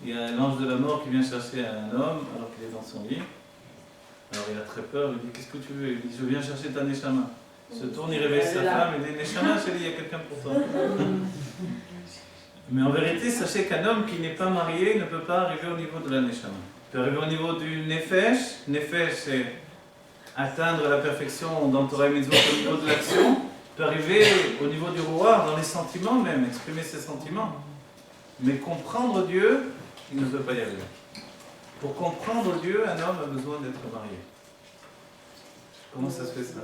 Il y a l'ange de la mort qui vient chercher un homme alors qu'il est dans son lit. Alors il a très peur, il dit qu'est-ce que tu veux? Il dit je viens chercher ta Neshama. Il se tourne, il réveille sa femme, il dit Neshama, chérie, il y a quelqu'un pour toi. Mais en vérité, sachez qu'un homme qui n'est pas marié ne peut pas arriver au niveau de la Neshama. Il peut arriver au niveau du Nefesh. Nefesh, c'est atteindre la perfection dans Torah et Mitzvot au niveau de l'action. Il peut arriver au niveau du roi, dans les sentiments même, exprimer ses sentiments. Mais comprendre Dieu, il ne peut pas y arriver. Pour comprendre Dieu, un homme a besoin d'être marié. Comment ça se fait ça?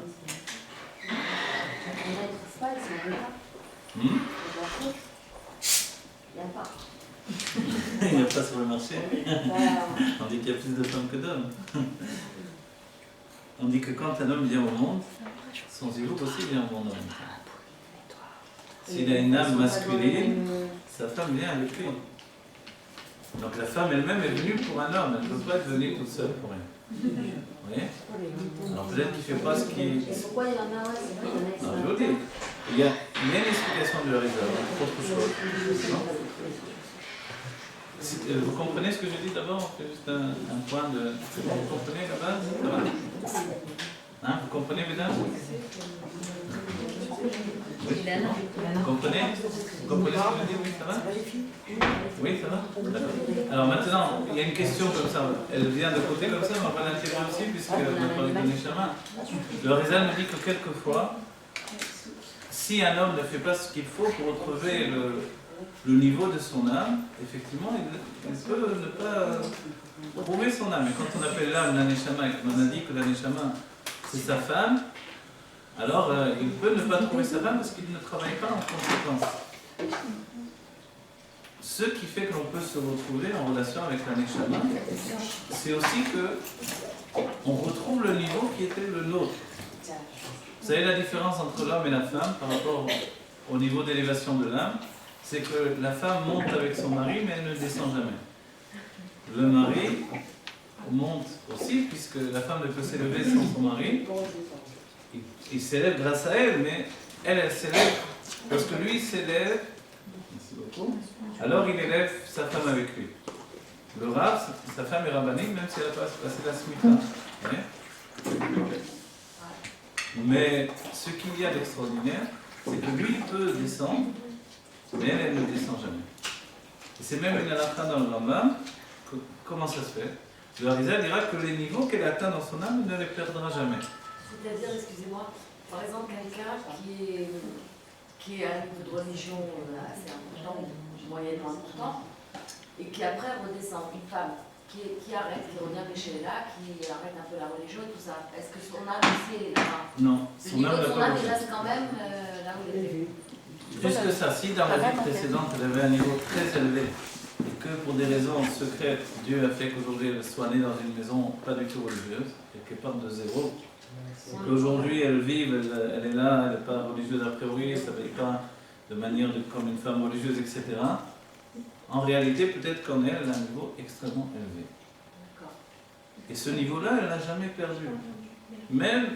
Il n'y a pas sur le marché. On dit qu'il y a plus de femmes que d'hommes. On dit que quand un homme vient au monde, son zivouk aussi vient au monde. S'il a une âme masculine, sa femme vient avec lui. Donc la femme elle-même est venue pour un homme, elle ne peut pas être venue toute seule pour rien. Vous voyez? Alors peut-être qu'il ne fait pas ce qu'il... Pourquoi il y en a? Alors je vous dis, il y a une explication de leur réserve, autre chose. Vous comprenez ce que je dis d'abord? On fait juste un point de... Vous comprenez la base? Ça va? Hein? Vous comprenez, mesdames? Oui. Vous comprenez? Vous comprenez ce que je dis? Oui, ça va? Oui, ça va? D'accord. Alors maintenant, il y a une question comme ça. Elle vient de côté comme ça, mais on va l'intégrer aussi, puisqu'on a parlé de Neshama. Le Rizal nous dit que quelquefois, si un homme ne fait pas ce qu'il faut pour retrouver le niveau de son âme, effectivement, il peut ne pas trouver son âme. Et quand on appelle l'âme la Neshama, et qu'on a dit que la Neshama, c'est sa femme, alors il peut ne pas trouver sa femme parce qu'il ne travaille pas en conséquence. Ce qui fait que l'on peut se retrouver en relation avec la Neshama, c'est aussi que on retrouve le niveau qui était le nôtre. Vous savez la différence entre l'homme et la femme par rapport au niveau d'élévation de l'âme, c'est que la femme monte avec son mari, mais elle ne descend jamais. Le mari monte aussi, puisque la femme ne peut s'élever sans son mari. Il s'élève grâce à elle, mais elle s'élève parce que lui s'élève. Merci beaucoup. Alors il élève sa femme avec lui. Le Rav, sa femme est rabbinique, même si elle a passé la smita. Mais ce qu'il y a d'extraordinaire, c'est que lui peut descendre, mais elle ne descend jamais. Et c'est même une halakha dans le Rambam. Comment ça se fait? Le Harizal dira que les niveaux qu'elle atteint dans son âme ne les perdra jamais. C'est-à-dire, excusez-moi, par exemple, quelqu'un qui a un niveau de religion assez important, moyennement important, et qui après redescend, une femme qui arrête, qui revient pécher là, qui arrête un peu la religion et tout ça. Est-ce que son âme aussi est là? Non, Le son niveau âme de n'a son pas âme, il bougé. reste quand même là où il était. Plus que ça, si dans la vie précédente elle avait un niveau très élevé et que pour des raisons secrètes, Dieu a fait qu'aujourd'hui elle soit née dans une maison pas du tout religieuse et qu'elle parte de zéro, et qu'aujourd'hui elle vive, elle est là, elle n'est pas religieuse a priori, elle ne s'habille pas de manière comme une femme religieuse, etc. En réalité, peut-être qu'en elle, elle a un niveau extrêmement élevé. D'accord. Et ce niveau-là, elle n'a jamais perdu. Même,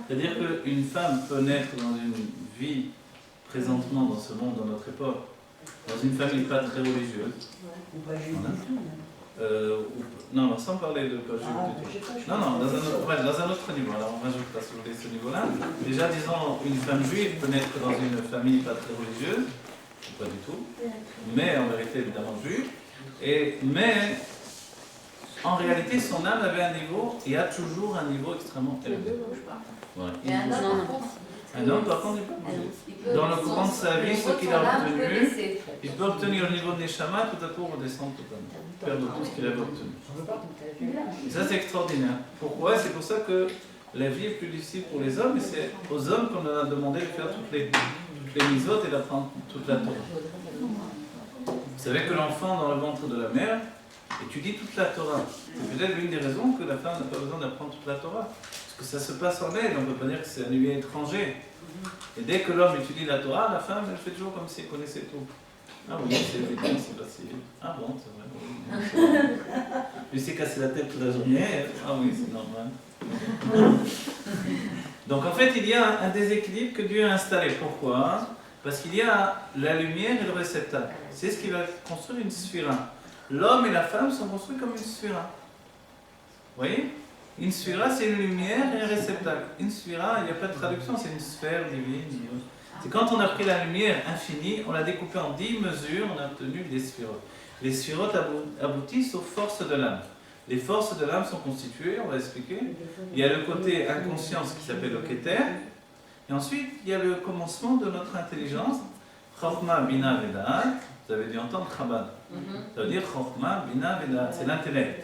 c'est-à-dire qu'une femme peut naître dans une vie, présentement dans ce monde, dans notre époque, dans une famille pas très religieuse. Non, sans parler de pas juif du tout. Non, dans un autre niveau. Alors, moi, je ne vais pas soulever ce niveau-là. Déjà, disons, une femme juive peut naître dans une famille pas très religieuse, pas du tout, mais en vérité, évidemment, juive. Mais, en réalité, son âme avait un niveau, et a toujours un niveau extrêmement élevé. Ouais. Et un homme, par contre, Un homme, par contre, il peut. Dans le courant de sa vie, ce qu'il a obtenu, il peut obtenir le niveau de Neshama, tout à coup redescendre totalement, perdre tout ce qu'il avait obtenu. Et ça, c'est extraordinaire. Pourquoi? C'est pour ça que la vie est plus difficile pour les hommes, et c'est aux hommes qu'on a demandé de faire toutes les misotes et d'apprendre toute la Torah. Vous savez que l'enfant dans le ventre de la mère étudie toute la Torah. C'est peut-être l'une des raisons que la femme n'a pas besoin d'apprendre toute la Torah. Parce que ça se passe en elle, on ne peut pas dire que c'est un lieu étranger. Et dès que l'homme étudie la Torah, la femme, elle fait toujours comme si elle connaissait tout. Ah oui, c'est évident, c'est facile. Ah bon, c'est vrai, oui. Je s'est cassé la tête toute la journée. Ah oui, c'est normal. Donc en fait, il y a un déséquilibre que Dieu a installé. Pourquoi? Parce qu'il y a la lumière et le réceptacle. C'est ce qui va construire une sphira. L'homme et la femme sont construits comme une sphira. Vous voyez? Une sphira, c'est une lumière et un réceptacle. Une sphira, il n'y a pas de traduction, c'est une sphère divine. C'est quand on a pris la lumière infinie, on l'a découpée en 10 mesures, on a obtenu des sphirotes. Les sphirotes aboutissent aux forces de l'âme. Les forces de l'âme sont constituées, on va expliquer. Il y a le côté inconscience qui s'appelle le Keter. Et ensuite, il y a le commencement de notre intelligence. Chokma, Bina, Vedat. Vous avez dû entendre Chabad. Ça veut dire Chokma, Bina, Vedat. C'est l'intellect.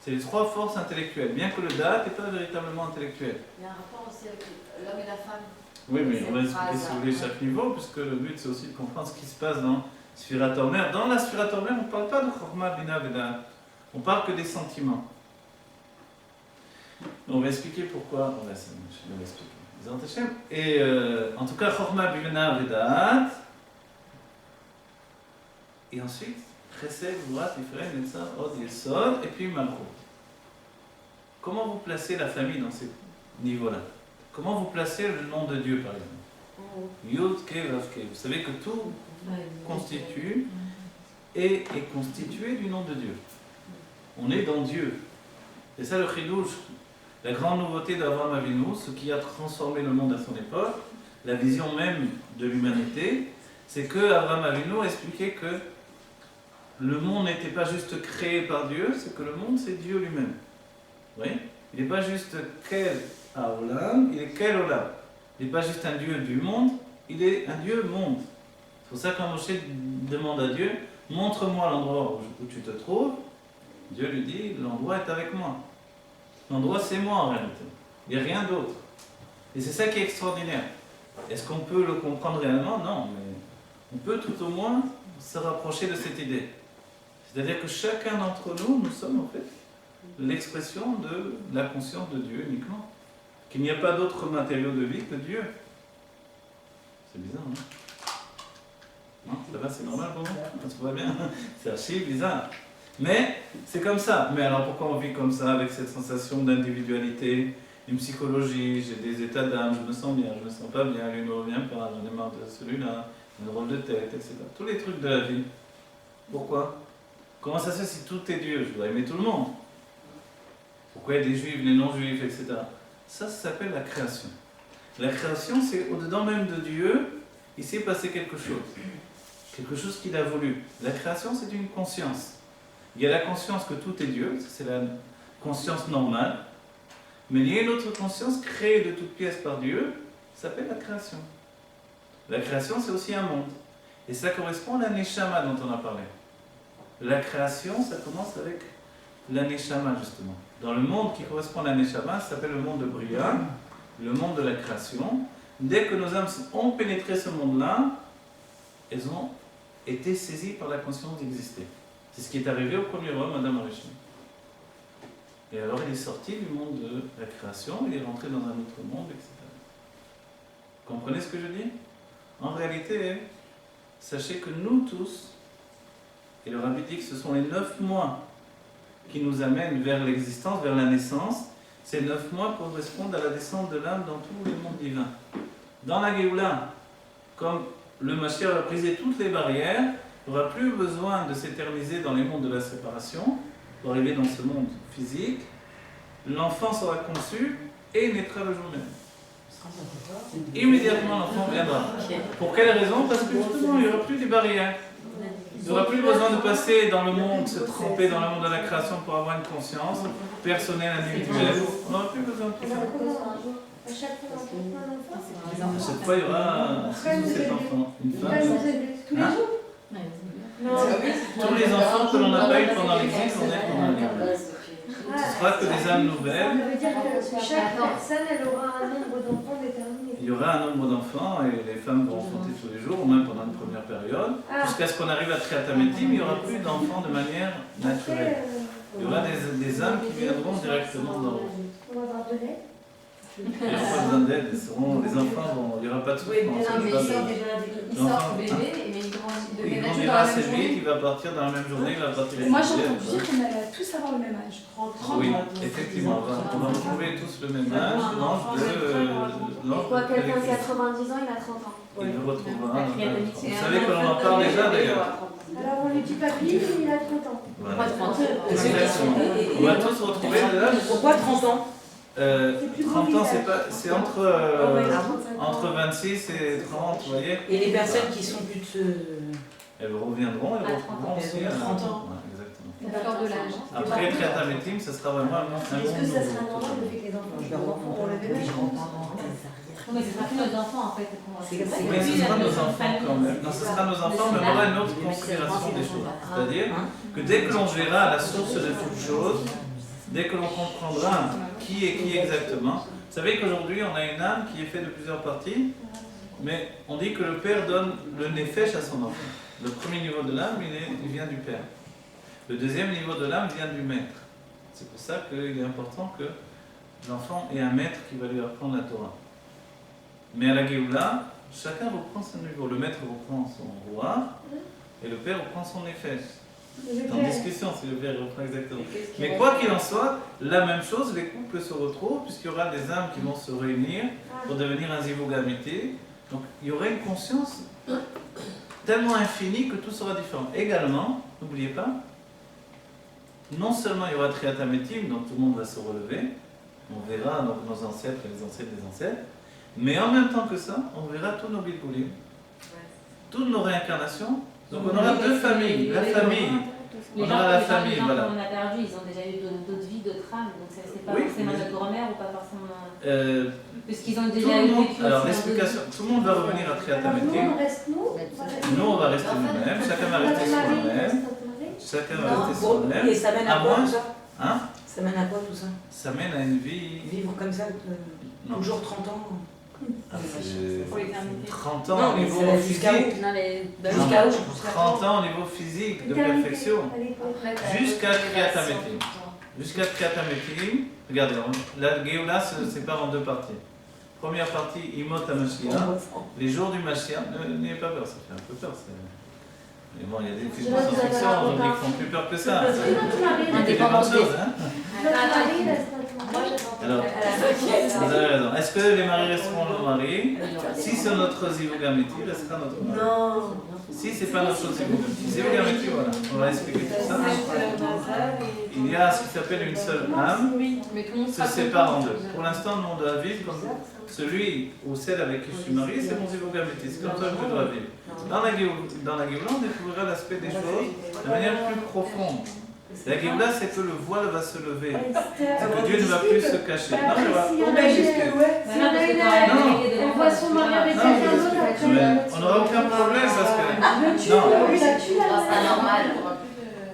C'est les 3 forces intellectuelles, bien que le Da'at n'est pas véritablement intellectuel. Il y a un rapport aussi avec l'homme et la femme. Oui, mais on va expliquer si vous voulez chaque niveau, puisque le but c'est aussi de comprendre ce qui se passe dans Sfirat Omer. Dans la Sfirat Omer, on ne parle pas de Chokma, Bina, Vedat. On parle que des sentiments. On va expliquer pourquoi. Je vais l'expliquer. Et en tout cas, Chokma, Bina, Vedat. Et ensuite, Chesed, Gvura, Tiferet, Netzar, Od, Yesod, et puis Malchut. Comment vous placez la famille dans ces niveaux-là? Comment vous placez le nom de Dieu, par exemple? Yud, Ke, Vav, Ke. Vous savez que tout constitue et est constitué du nom de Dieu. On est dans Dieu. C'est ça le chidouche, la grande nouveauté d'Avraham Avinu, ce qui a transformé le monde à son époque, la vision même de l'humanité, c'est que Avraham Avinu expliquait que le monde n'était pas juste créé par Dieu, c'est que le monde c'est Dieu lui-même. Vous voyez? Il n'est pas juste Kel Haolam, il est Kel Olam. Il n'est pas juste un Dieu du monde, il est un Dieu monde. C'est pour ça que quand Moshe demande à Dieu, montre-moi l'endroit où tu te trouves, Dieu lui dit, l'endroit est avec moi. L'endroit c'est moi en réalité. Il n'y a rien d'autre. Et c'est ça qui est extraordinaire. Est-ce qu'on peut le comprendre réellement? Non, mais on peut tout au moins se rapprocher de cette idée. C'est-à-dire que chacun d'entre nous, nous sommes en fait l'expression de la conscience de Dieu uniquement. Qu'il n'y a pas d'autre matériau de vie que Dieu. C'est bizarre, non? Non, ça va, c'est normal pour vous? Ça va bien? C'est archi bizarre. Mais c'est comme ça. Mais alors pourquoi on vit comme ça, avec cette sensation d'individualité, une psychologie, j'ai des états d'âme, je me sens bien, je me sens pas bien, lui ne revient pas, j'en ai marre de celui-là, une drôle de tête, etc. Tous les trucs de la vie. Pourquoi? Comment ça se fait si tout est Dieu? Je dois aimer tout le monde. Pourquoi il y a des juifs, des non-juifs, etc. Ça s'appelle la création. La création, c'est au-dedans même de Dieu, il s'est passé quelque chose. Quelque chose qu'il a voulu. La création, c'est une conscience. Il y a la conscience que tout est Dieu, c'est la conscience normale. Mais il y a une autre conscience créée de toutes pièces par Dieu, ça s'appelle la création. La création, c'est aussi un monde. Et ça correspond à la Neshama dont on a parlé. La création, ça commence avec la Neshama, justement. Dans le monde qui correspond à la Neshama, ça s'appelle le monde de Bria, le monde de la création. Dès que nos âmes ont pénétré ce monde-là, elles ont été saisies par la conscience d'exister. C'est ce qui est arrivé au premier homme, Adam Arishon. Et alors il est sorti du monde de la création, il est rentré dans un autre monde, etc. Comprenez ce que je dis? En réalité, sachez que nous tous, et le Rabbi dit que ce sont les 9 mois qui nous amènent vers l'existence, vers la naissance. Ces 9 mois correspondent à la descente de l'âme dans tous les mondes divins. Dans la Géoula, comme le Mashiach a brisé toutes les barrières, il n'y aura plus besoin de s'éterniser dans les mondes de la séparation pour arriver dans ce monde physique. L'enfant sera conçu et naîtra le jour même. Immédiatement, l'enfant viendra. Pour quelle raison? Parce que justement, il n'y aura plus de barrières. Il n'y aura plus besoin de passer dans le monde, se tremper dans le monde de la création pour avoir une conscience personnelle, individuelle. On n'aura plus besoin de tout ça. À chaque fois, À chaque fois, il y aura 6 ou 7 enfants. Une femme. tous les Hein? jours. Non. Tous les enfants que l'on n'a pas eu pendant l'exil, on est pendant l'exil. Ce sera que des âmes nouvelles. Ça veut dire que chaque personne, elle aura un nombre d'enfants déterminé. Il y aura un nombre d'enfants et les femmes vont enfanter tous les jours, au moins pendant une première période. Jusqu'à ce qu'on arrive à Triatamétim, il n'y aura plus d'enfants de manière naturelle. Il y aura des âmes qui viendront directement dans l'eau. On va avoir de lait. Il n'y aura pas besoin d'aide, les enfants, il n'y aura pas de souffrance. Mais il sort bébé, mais il grandira assez vite, il va partir dans la même journée, il va partir. Moi j'ai entendu dire qu'on allait tous avoir le même âge. 30 Oui, effectivement, on va retrouver tous le même âge, Quoi, quelqu'un qui a 90 ans, il a 30 ans. Il le retrouvera. Vous savez que l'on en parle déjà d'ailleurs. Alors on lui dit papy, il a 30 ans. Voilà. Exactement. On va tous retrouver l'âge. Pourquoi 30 ans 30 ans, c'est entre 26 et 30, vous voyez. Et les personnes qui sont plus de... Elles reviendront, elles À retrouveront aussi. 30 ans. Ouais, exactement. D'accord de l'âge. Après Triatamétim, ce sera vraiment un monde Est-ce que ça sera nouveau. normal le fait que les enfants ont le même âge? Mais ce sera plus nos enfants en fait. Oui, ce sera nos enfants quand même. Non, ce sera nos enfants, mais on aura une autre considération des choses. C'est-à-dire que dès que l'on verra la source de toutes choses, dès que l'on comprendra qui est qui exactement, vous savez qu'aujourd'hui on a une âme qui est faite de plusieurs parties, mais on dit que le père donne le nefesh à son enfant. Le premier niveau de l'âme, il vient du père. Le deuxième niveau de l'âme vient du maître. C'est pour ça qu'il est important que l'enfant ait un maître qui va lui apprendre la Torah. Mais à la Géoula, chacun reprend son niveau. Le maître reprend son roi et le père reprend son nefesh. C'est en discussion si le père reprend exactement. Mais quoi qu'il en soit, la même chose, les couples se retrouvent puisqu'il y aura des âmes qui vont se réunir pour devenir un zivugamité. Donc il y aura une conscience tellement infinie que tout sera différent. Également, n'oubliez pas, non seulement il y aura Triatamétim, donc tout le monde va se relever, on verra donc nos ancêtres et les ancêtres des ancêtres, mais en même temps que ça, on verra tous nos bilgoulim, toutes nos réincarnations. Donc on aura deux familles, la famille, on aura la famille, voilà. On a perdu, ils ont déjà eu d'autres vies, d'autres âmes, donc c'est pas Oui, forcément mais- notre grand-mère ou pas forcément... Puisqu'ils ont Tout déjà le eu monde, vécu. alors aussi un l'explication, tout le monde va revenir à Alors nous, Triatamétim. on reste nous. Nous, on va rester nous-mêmes, chacun va rester soi-même, chacun va rester soi-même. Et ça mène À à quoi moins- tout ça Hein? Ça mène à quoi tout ça Ça mène à une vie. Vivre comme ça, Non. toujours 30 ans Ah, c'est Pour l'éternité. 30 ans Non, au mais niveau c'est physique. jusqu'à où Non, mais... Jusqu'à où 30 ans au niveau physique, de perfection. Jusqu'à Triatamétim. Jusqu'à Triatamétim, regardez, la Géoula se sépare en deux parties. Première partie, Imot HaMashiach, les jours du Mashiach. N'ayez pas peur, ça fait un peu peur. Mais bon, il y a des films de science-fiction aujourd'hui qui font plus peur que ça. C'est pas grand chose, hein? Alors, vous avez raison. Est-ce que les maris resteront nos maris? Si c'est notre Zivugamiti, restera notre mari. Non. Si c'est pas notre Zivugamiti. Zivugamiti, voilà. On va expliquer tout ça. Il y a ce qui s'appelle une seule âme Mais tout le monde se sera sépare en deux. Pour l'instant, nous on doit vivre comme celui ou celle avec qui je suis marié, c'est mon Zivugamiti. C'est comme ça que je dois vivre. Dans la Géoula, on découvrira l'aspect des choses de manière plus profonde. La Géoula, c'est que le voile va se lever. C'est que Dieu ne va plus se cacher. Non, il va- Elle voit son mari avec Non, quelqu'un d'autre mais après. on n'aura aucun problème parce que. Le tue, Non. lui, la tue, Ça sera là. normal.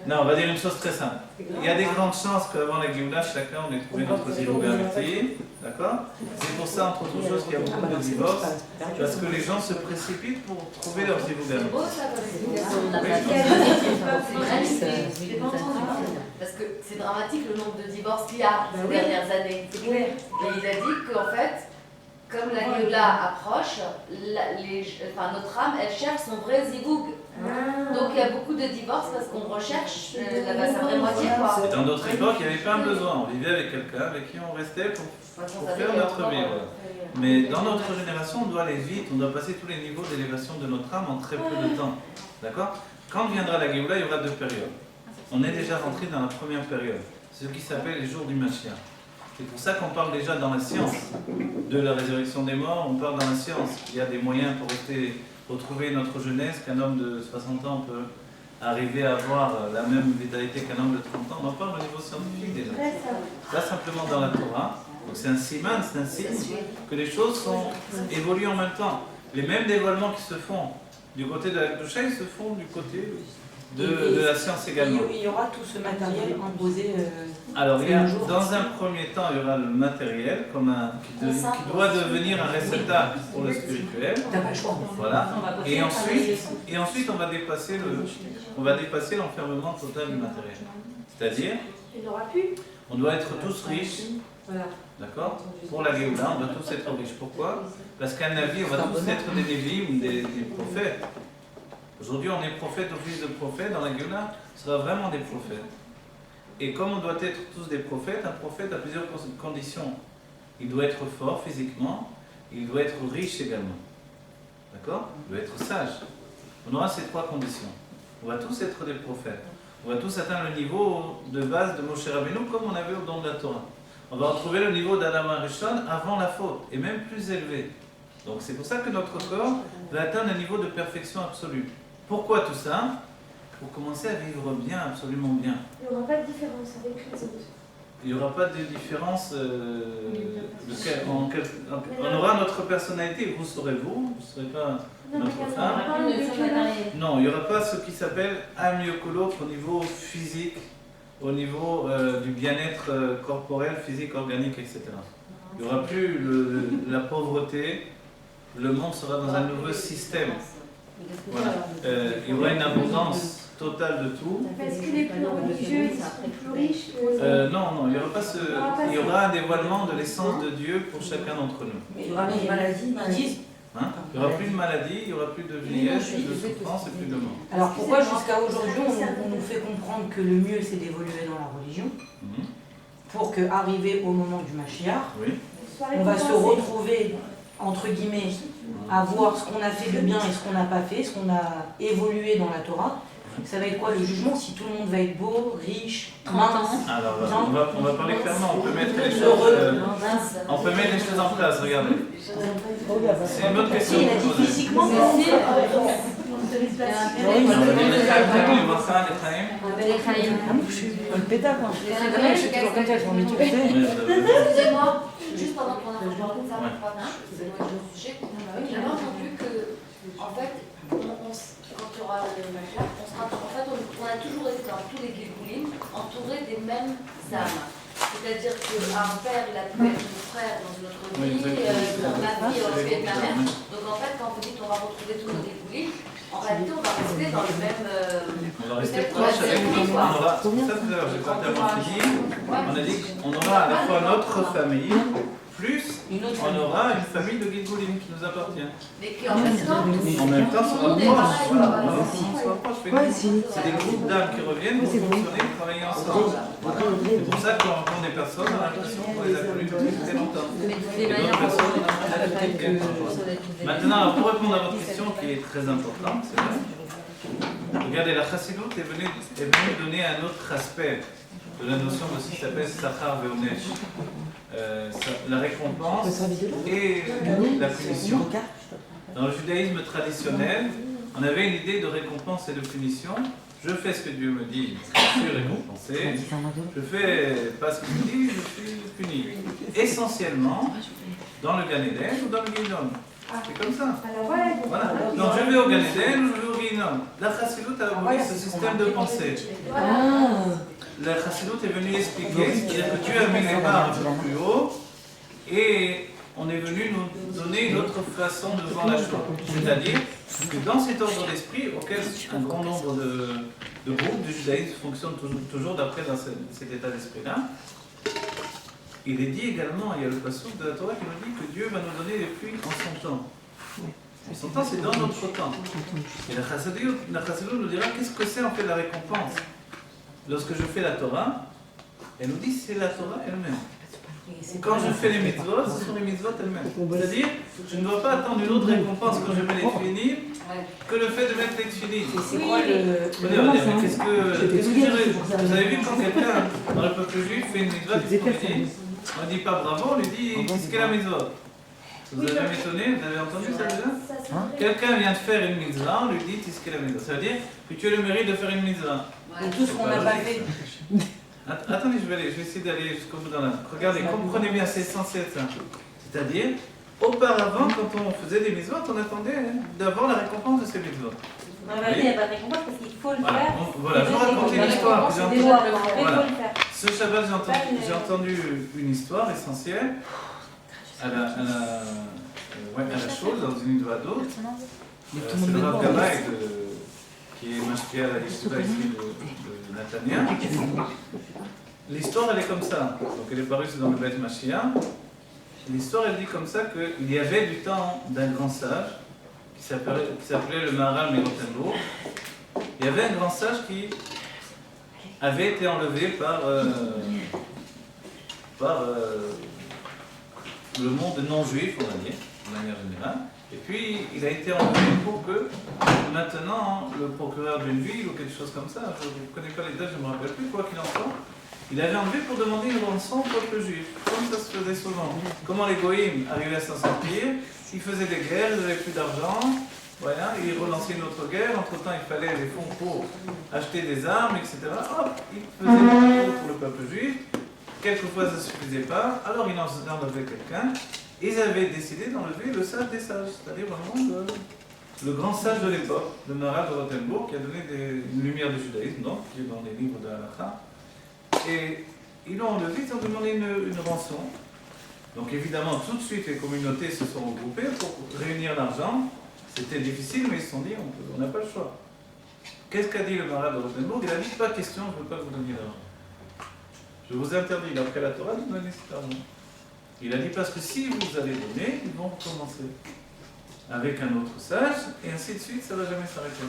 Non, on va dire une chose très simple. Il y a des grandes chances qu'avant la Géoula, chacun on ait trouvé notre zivug amiti. D'accord? C'est pour ça, entre autres choses, qu'il y a beaucoup de divorces. Parce que les gens se précipitent pour trouver leur zivug C'est amiti. beau ça comme explication. J'ai pas entendu. Parce que c'est dramatique le nombre de divorces qu'il y a ces dernières années. C'est clair. Et il a dit qu'en fait, comme la Géoula approche, notre âme, elle cherche son vrai zivug. Donc il y a beaucoup de divorces parce qu'on recherche sa vraie moitié. Quoi. Et dans notre époque, il n'y avait pas un besoin. On vivait avec quelqu'un avec qui on restait pour faire notre vie. Voilà. Mais dans notre génération, on doit aller vite, on doit passer tous les niveaux d'élévation de notre âme en très peu de temps. D'accord? Quand viendra la Géoula, il y aura 2 périodes. On est déjà rentré dans la première période, ce qui s'appelle les jours du Mashiach. C'est pour ça qu'on parle déjà dans la science de la résurrection des morts, on parle dans la science. Il y a des moyens pour retrouver notre jeunesse, qu'un homme de 60 ans peut arriver à avoir la même vitalité qu'un homme de 30 ans. On en parle au niveau scientifique déjà. Pas simplement dans la Torah. Donc c'est un siman, c'est un signe que les choses évoluent en même temps. Les mêmes dévoilements qui se font du côté de la Kedusha, ils se font du côté de la science également. Il y aura tout ce matériel imposé. Alors, dans un premier temps, il y aura le matériel qui doit devenir un réceptacle pour le spirituel. Voilà. Et ensuite, on va dépasser l'enfermement total du matériel. C'est-à-dire, on doit être tous riches. D'accord? Pour la Géoula, on doit tous être riches. Pourquoi? Parce qu'un Navi, on va tous être des Névis ou des prophètes. Aujourd'hui, on est prophète au fils de prophète. Dans la Géoula, on sera vraiment des prophètes. Et comme on doit être tous des prophètes, un prophète a plusieurs conditions. Il doit être fort physiquement, il doit être riche également. D'accord? Il doit être sage. On aura ces 3 conditions. On va tous être des prophètes. On va tous atteindre le niveau de base de Moshe Rabbeinu comme on avait au don de la Torah. On va retrouver le niveau d'Adam Arishon avant la faute, et même plus élevé. Donc c'est pour ça que notre corps va atteindre un niveau de perfection absolue. Pourquoi tout ça? Pour commencer à vivre bien, absolument bien. Il n'y aura pas de différence avec les autres. Il n'y aura pas de différence. On aura notre personnalité. Vous serez vous ne serez pas notre femme. Non, il n'y aura pas ce qui s'appelle un mieux que l'autre au niveau physique, au niveau du bien-être corporel, physique, organique, etc. Il n'y aura plus la pauvreté. Le monde sera dans un nouveau système. Voilà. Il y aura une abondance totale de tout. Est-ce que les plus religieux sont plus riches que... Non, il y aura pas il y aura un dévoilement de l'essence de Dieu pour chacun d'entre nous. Il y aura des maladies, Hein? Il n'y aura plus de maladie, il n'y aura plus de vieillesse, plus de souffrance et plus de mort. Alors pourquoi jusqu'à aujourd'hui on nous fait comprendre que le mieux c'est d'évoluer dans la religion pour qu'arrivé au moment du Mashiach, on va se retrouver entre guillemets à voir ce qu'on a fait de bien et ce qu'on n'a pas fait, ce qu'on a évolué dans la Torah. Ça va être quoi le jugement si tout le monde va être beau, riche, mince? Alors on va parler clairement, on peut mettre les choses, en place, regardez. C'est une autre question. Il a dit physiquement, Excusez-moi, juste pendant qu'on a parlé de ça, excusez-moi du sujet, j'avais entendu que, en fait, quand il y aura le Mashiach, on a toujours été dans tous les Gilgulim entourés des mêmes âmes. C'est-à-dire qu'un père, il a pu être mon frère dans une autre vie, ma fille aurait pu être ma mère. Donc en fait, quand vous dites qu'on va retrouver tous nos Gilgulim, en réalité, on va rester dans le même... On va rester proche avec nous. C'est pour ça que j'ai pas tellement dit. On a dit qu'on aura à la fois notre famille, plus on aura une famille de Gilgulim qui nous appartient. Mais qui en même temps sera proche. Voilà, sera proche. C'est des groupes d'âmes qui reviennent pour fonctionner, travailler ensemble. C'est pour ça que quand on rencontre des personnes, on a l'impression qu'on les a connues depuis très longtemps. Et d'autres personnes, on a l'impression qu'elles sont. Maintenant, pour répondre à votre question qui est très importante, c'est vrai. Regardez, la Chassidut est venue donner un autre aspect de la notion de ce qui s'appelle Sachar Veonesh. La récompense et la punition. Dans le judaïsme traditionnel, on avait une idée de récompense et de punition. Je fais ce que Dieu me dit, je suis récompensé. Je fais pas ce qu'il me dit, je suis puni. Essentiellement, dans le Gan Eden ou dans le Guéhinom. C'est comme ça. Alors voilà. Donc je vais au Gan Eden ou je vais au Guéhinom. énorme. La Chassidut a aboli ce système de pensée. La Chassidut est venue expliquer, c'est-à-dire que Dieu a mis les barres un peu plus haut et on est venu nous donner une autre façon de voir la chose. C'est-à-dire que dans cet ordre d'esprit, auquel un grand nombre de groupes du judaïsme fonctionnent toujours d'après dans cet état d'esprit-là, il est dit également, il y a le passage de la Torah qui nous dit que Dieu va nous donner les pluies en son temps. Et son temps, c'est dans notre temps. Et la Chassidut nous dira qu'est-ce que c'est en fait la récompense. Lorsque je fais la Torah, elle nous dit c'est la Torah elle-même. Quand je fais les mitzvot, ce sont les mitzvot elles-mêmes. C'est-à-dire, je ne dois pas attendre une autre récompense quand je mets les tefilines que le fait de mettre les tefilines. C'est quoi le... Qu'est-ce que je dirais? Vous avez vu quand quelqu'un dans le peuple juif fait une mitzvah, qu'est-ce qu'on lui dit? On ne dit pas bravo, on lui dit qu'est-ce qu'est la mitzvah? Vous avez jamais étonné? Vous avez entendu ça déjà? Quelqu'un vient de faire une mitzvah, on lui dit qu'est-ce qu'est la mitzvah? Ça veut dire que tu as le mérite de faire une mitzvah. Et tout ce qu'on n'a pas fait. Attendez, je vais essayer d'aller jusqu'au bout dans la... Regardez, comprenez bien, c'est censé être ça. C'est-à-dire, auparavant, quand on faisait des mitzvot, on attendait d'avoir la récompense de ces mitzvot. Il n'y a pas de récompense parce qu'il faut le faire. Voilà, je vous raconte une histoire. Voilà. Ce Shabbat, j'ai entendu une histoire essentielle à la chose, dans une Idvado. C'est le Rav Gabay qui est mashpia à la yeshiva ici de Natania. L'histoire, elle est comme ça. Donc, elle est parue dans le Beth Mashiach. L'histoire, elle dit comme ça qu'il y avait du temps d'un grand sage qui s'appelait le Maharal Merotenbourg. Il y avait un grand sage qui avait été enlevé par le monde non-juif, on va dire, de manière générale. Et puis, il a été enlevé pour que, maintenant, le procureur d'une ville ou quelque chose comme ça, je ne connais pas les dates, je ne me rappelle plus, quoi qu'il en soit, il avait enlevé pour demander une rançon au peuple juif, comme ça se faisait souvent. Comment les goïms arrivaient à s'en sortir? Ils faisaient des guerres, ils n'avaient plus d'argent, voilà, ils relançaient une autre guerre, entre-temps il fallait des fonds pour acheter des armes, etc. Hop, ils faisaient des pour le peuple juif, quelquefois ça ne suffisait pas, alors ils en enlevaient quelqu'un. Ils avaient décidé d'enlever le sage des sages, c'est-à-dire vraiment le grand sage de l'époque, le Maharal de Rothenburg, qui a donné une lumière du judaïsme, donc, qui est dans les livres de Halakha. Et ils l'ont enlevé, ils ont demandé une rançon. Donc évidemment, tout de suite, les communautés se sont regroupées pour réunir l'argent. C'était difficile, mais ils se sont dit, on n'a pas le choix. Qu'est-ce qu'a dit le Maharal de Rothenburg? Il a dit, pas question, je ne veux pas vous donner l'argent. Je vous interdis, d'après la Torah, de vous donner cet argent. Il a dit parce que si vous allez donner, ils vont recommencer avec un autre sage, et ainsi de suite, ça ne va jamais s'arrêter.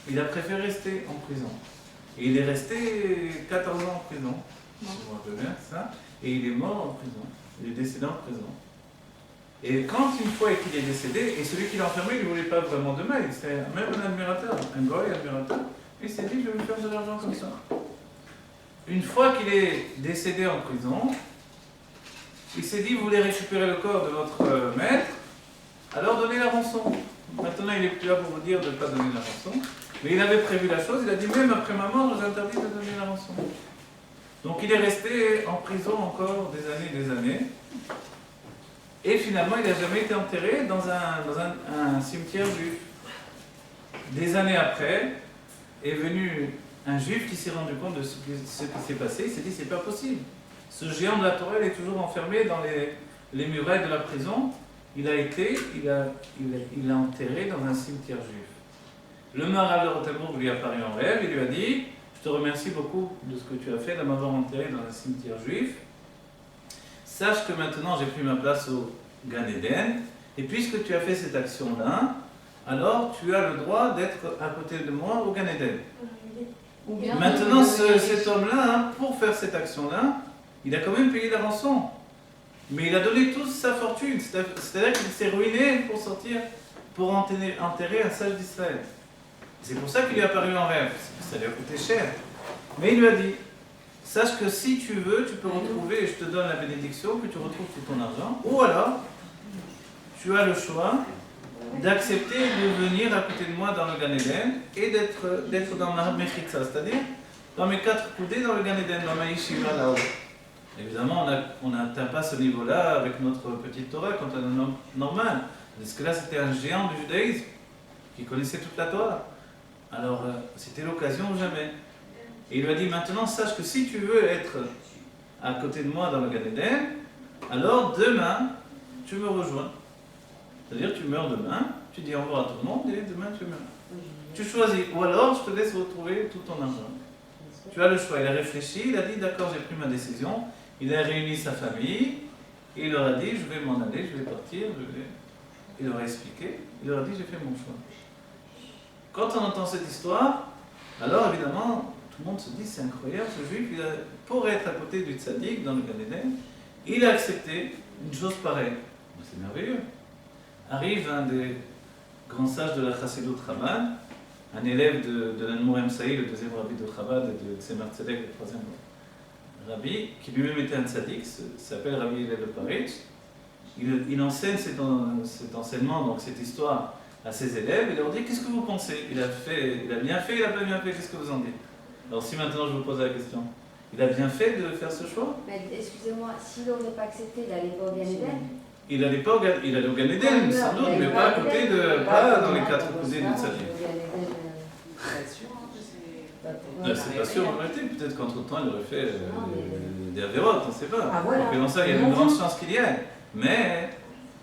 Il a préféré rester en prison. Et il est resté 14 ans en prison, si je me rappelle bien, ça, et il est mort en prison. Il est décédé en prison. Et quand une fois qu'il est décédé, et celui qui l'a enfermé, il ne voulait pas vraiment de mal, c'était même un admirateur, un goy admirateur, il s'est dit, je vais me faire de l'argent comme ça. Une fois qu'il est décédé en prison, il s'est dit, vous voulez récupérer le corps de votre maître, alors donnez la rançon. Maintenant, il n'est plus là pour vous dire de ne pas donner la rançon. Mais il avait prévu la chose, il a dit, même après ma mort, je vous interdis de donner la rançon. Donc il est resté en prison encore des années et des années. Et finalement, il n'a jamais été enterré dans un cimetière juif. Des années après, est venu un juif qui s'est rendu compte de ce qui s'est passé. Il s'est dit, c'est pas possible. Ce géant de la Torah, il est toujours enfermé dans les murailles de la prison. Il a enterré dans un cimetière juif. Le Maharal de Rothenburg lui est apparu en rêve, il lui a dit, je te remercie beaucoup de ce que tu as fait, de m'avoir enterré dans un cimetière juif. Sache que maintenant j'ai pris ma place au Gan Eden, et puisque tu as fait cette action-là, alors tu as le droit d'être à côté de moi au Gan Eden. Maintenant, cet homme-là, pour faire cette action-là, il a quand même payé la rançon. Mais il a donné toute sa fortune. C'est-à-dire qu'il s'est ruiné pour sortir, pour enterrer un sage d'Israël. C'est pour ça qu'il lui est apparu en rêve. Ça lui a coûté cher. Mais il lui a dit, sache que si tu veux, tu peux retrouver, et je te donne la bénédiction, que tu retrouves tout ton argent. Ou alors, tu as le choix d'accepter de venir à côté de moi dans le Gan Eden et d'être dans ma Mechitza, c'est-à-dire dans mes 4 coudées dans le Gan Eden, dans ma yeshiva là-haut. Évidemment, on n'atteint pas ce niveau-là avec notre petite Torah quand on est un homme normal. Parce que là, c'était un géant du judaïsme qui connaissait toute la Torah. Alors, c'était l'occasion ou jamais. Et il lui a dit, maintenant, sache que si tu veux être à côté de moi dans le Gan Eden, alors demain, tu me rejoins. C'est-à-dire, tu meurs demain, tu dis au revoir à tout le monde et demain, tu meurs. Tu choisis. Ou alors, je te laisse retrouver tout ton argent. Tu as le choix. Il a réfléchi, il a dit, d'accord, j'ai pris ma décision. Il a réuni sa famille, et il leur a dit, je vais m'en aller, je vais partir. Il leur a expliqué, il leur a dit, j'ai fait mon choix. Quand on entend cette histoire, alors évidemment, tout le monde se dit, c'est incroyable, ce juif, pour être à côté du tzaddik dans le Gan Eden, il a accepté une chose pareille. C'est merveilleux. Arrive un des grands sages de la Chassidut Chabad, un élève de l'Admour Emsaï, le deuxième rabbi de Chabad, et de Tzemar Tzedek, le troisième rabbi, qui lui-même était un tzaddik, s'appelle Rabbi Hillel de Paritch. Il enseigne cet enseignement, donc cette histoire, à ses élèves, et leur dit, qu'est-ce que vous pensez? Il a bien fait, il a pas bien fait, qu'est-ce que vous en dites? Alors si maintenant je vous pose la question, il a bien fait de faire ce choix? Mais excusez-moi, s'il n'aurait pas accepté, il n'allait pas au Gan Eden. Il allait au Gan Eden, sans doute, mais pas à côté pas dans les 4 cousins de tzaddik. C'est pas sûr en réalité, peut-être qu'entre-temps il aurait fait des avérotes, on ne sait pas. Ah, voilà. Donc dans ça, il y a une grande chance qu'il y ait. Mais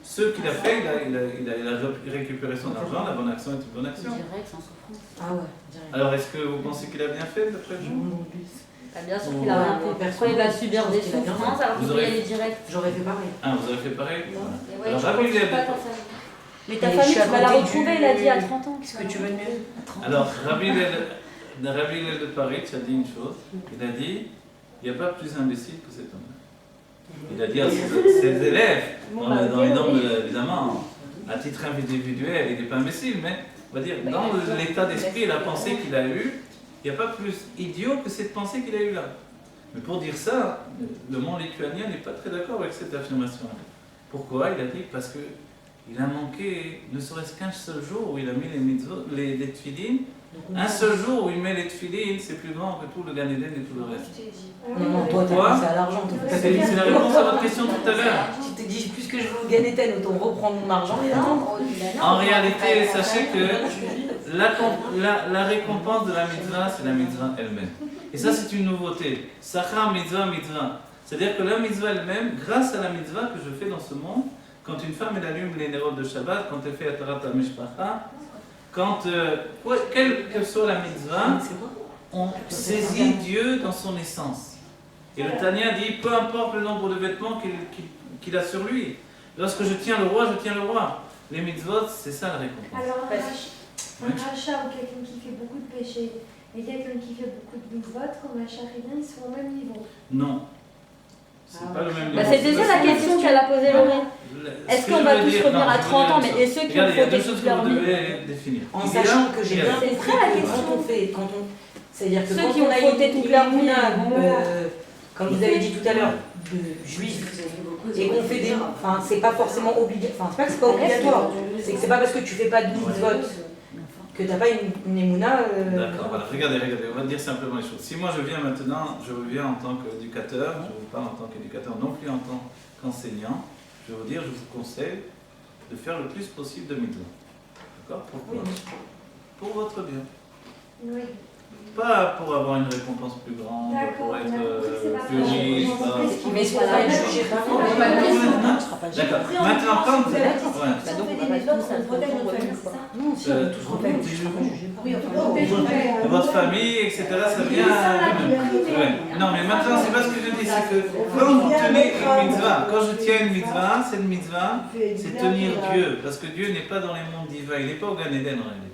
ce qu'il a fait, il a récupéré son argent, la bonne action est une bonne action. Direct, sans souffrance. Ah ouais, direct. Alors est-ce que vous pensez qu'il a bien fait d'après vous? Bien sûr qu'il a rien fait. Pourquoi il va subir des qu'il a bien souffrances alors qu'il peut y aller direct? J'aurais fait pareil. Ah, vous avez fait pareil? Ouais, Alors je Rabbi continue Hillel pas dans sa vie. Mais ta Mais famille, je suis tu vas la à côté retrouver, du- il a dit à 30 ans. Qu'est-ce que tu veux de mieux? Alors Rabbi Hillel de Paris a dit une chose, il a dit, il n'y a pas plus imbécile que cet homme. Il a dit à ses élèves, dans les normes, évidemment, à titre individuel, il n'est pas imbécile, mais on va dire, dans l'état d'esprit et la pensée qu'il a eue, il n'y a pas plus idiot que cette pensée qu'il a eue là. Mais pour dire ça, le monde lituanien n'est pas très d'accord avec cette affirmation. Pourquoi? Il a dit parce qu'il a manqué, ne serait-ce qu'un seul jour où il a mis les mitzvot, les tefillin. Un seul jour où il met les tefillin, c'est plus grand que tout le Gan Eden et tout le reste. Non, toi, t'as Pourquoi? pensé à l'argent. C'est la réponse à votre question tout à l'heure. Tu te dis, puisque je veux au Gan Eden, autant reprendre mon argent et attendre. En réalité, sachez que la récompense de la mitzvah, c'est la mitzvah elle-même. Et ça, c'est une nouveauté. Sachar mitzvah mitzvah. C'est-à-dire que la mitzvah elle-même, grâce à la mitzvah que je fais dans ce monde, quand une femme elle allume les nérodes de Shabbat, quand elle fait Atarat HaMishpacha, quand, quelle que soit la mitzvah, on saisit Dieu dans son essence. Et le Tanya dit, peu importe le nombre de vêtements qu'il a sur lui. Lorsque je tiens le roi, je tiens le roi. Les mitzvot, c'est ça la récompense. Alors, un rachat ou quelqu'un qui fait beaucoup de péchés et quelqu'un qui fait beaucoup de mitzvot, comme un chahridin, ils sont au même niveau. Non. C'est pas le même niveau. C'était ça la question qu'elle a posée, Lorraine. Est-ce qu'on va tous revenir à 30 ans, mais et ceux qui ont il y a deux fauté choses toute que leur vous vie? devez définir. En sachant que j'ai bien compris ça, la que question. c'est-à-dire que Ceux quand qui on ont a fauté une toute leur vie, émouna, comme vous avez dit tout à l'heure, de juifs, et qu'on fait des... Enfin, c'est pas forcément obligatoire. Enfin, c'est pas que c'est pas obligatoire. C'est que c'est pas parce que tu fais pas de mitzvot que t'as pas une émouna... D'accord, voilà. Regardez, on va dire simplement les choses. Si moi je viens maintenant, je reviens en tant qu'éducateur, je vous parle en tant qu'éducateur, non plus en tant qu'enseignant, je vais vous dire, je vous conseille de faire le plus possible de mitzvot. D'accord? Pourquoi? Pour votre bien. Oui. Pas pour avoir une récompense plus grande, pour être plus riche. Mais c'est pas jugé par moi. D'accord. Maintenant, quand... Donc, on va pas tous Non, si, on est tous rebelles, je ne serai pas jugé par moi. votre famille, etc., ça vient ouais. Non, mais maintenant, c'est pas ce que je dis, c'est que quand vous tenez une mitzvah, quand je tiens une mitzvah, cette mitzvah, c'est tenir Dieu, parce que Dieu n'est pas dans les mondes divins, il n'est pas au Gan Eden en réalité.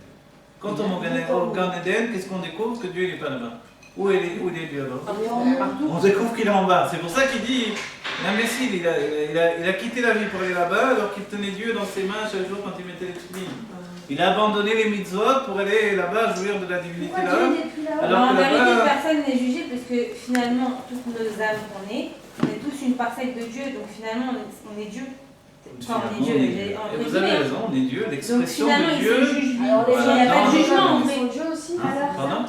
Quand on est au Gan Eden, qu'est-ce qu'on découvre? Que Dieu n'est pas là-bas. Où est Dieu alors? On découvre qu'il est en bas. C'est pour ça qu'il dit, l'imbécile, il a quitté la vie pour aller là-bas, alors qu'il tenait Dieu dans ses mains chaque jour quand il mettait les tefillin. Il a abandonné les mitzvot pour aller là-bas jouir de la divinité là. Alors en vérité, personne n'est jugé parce que finalement, toutes nos âmes qu'on est tous une parcelle de Dieu, donc finalement on est Dieu. Enfin, on est Dieu. Et vous avez raison, on est Dieu, l'expression de Dieu. Il n'y a pas de jugement en fait. Pardon?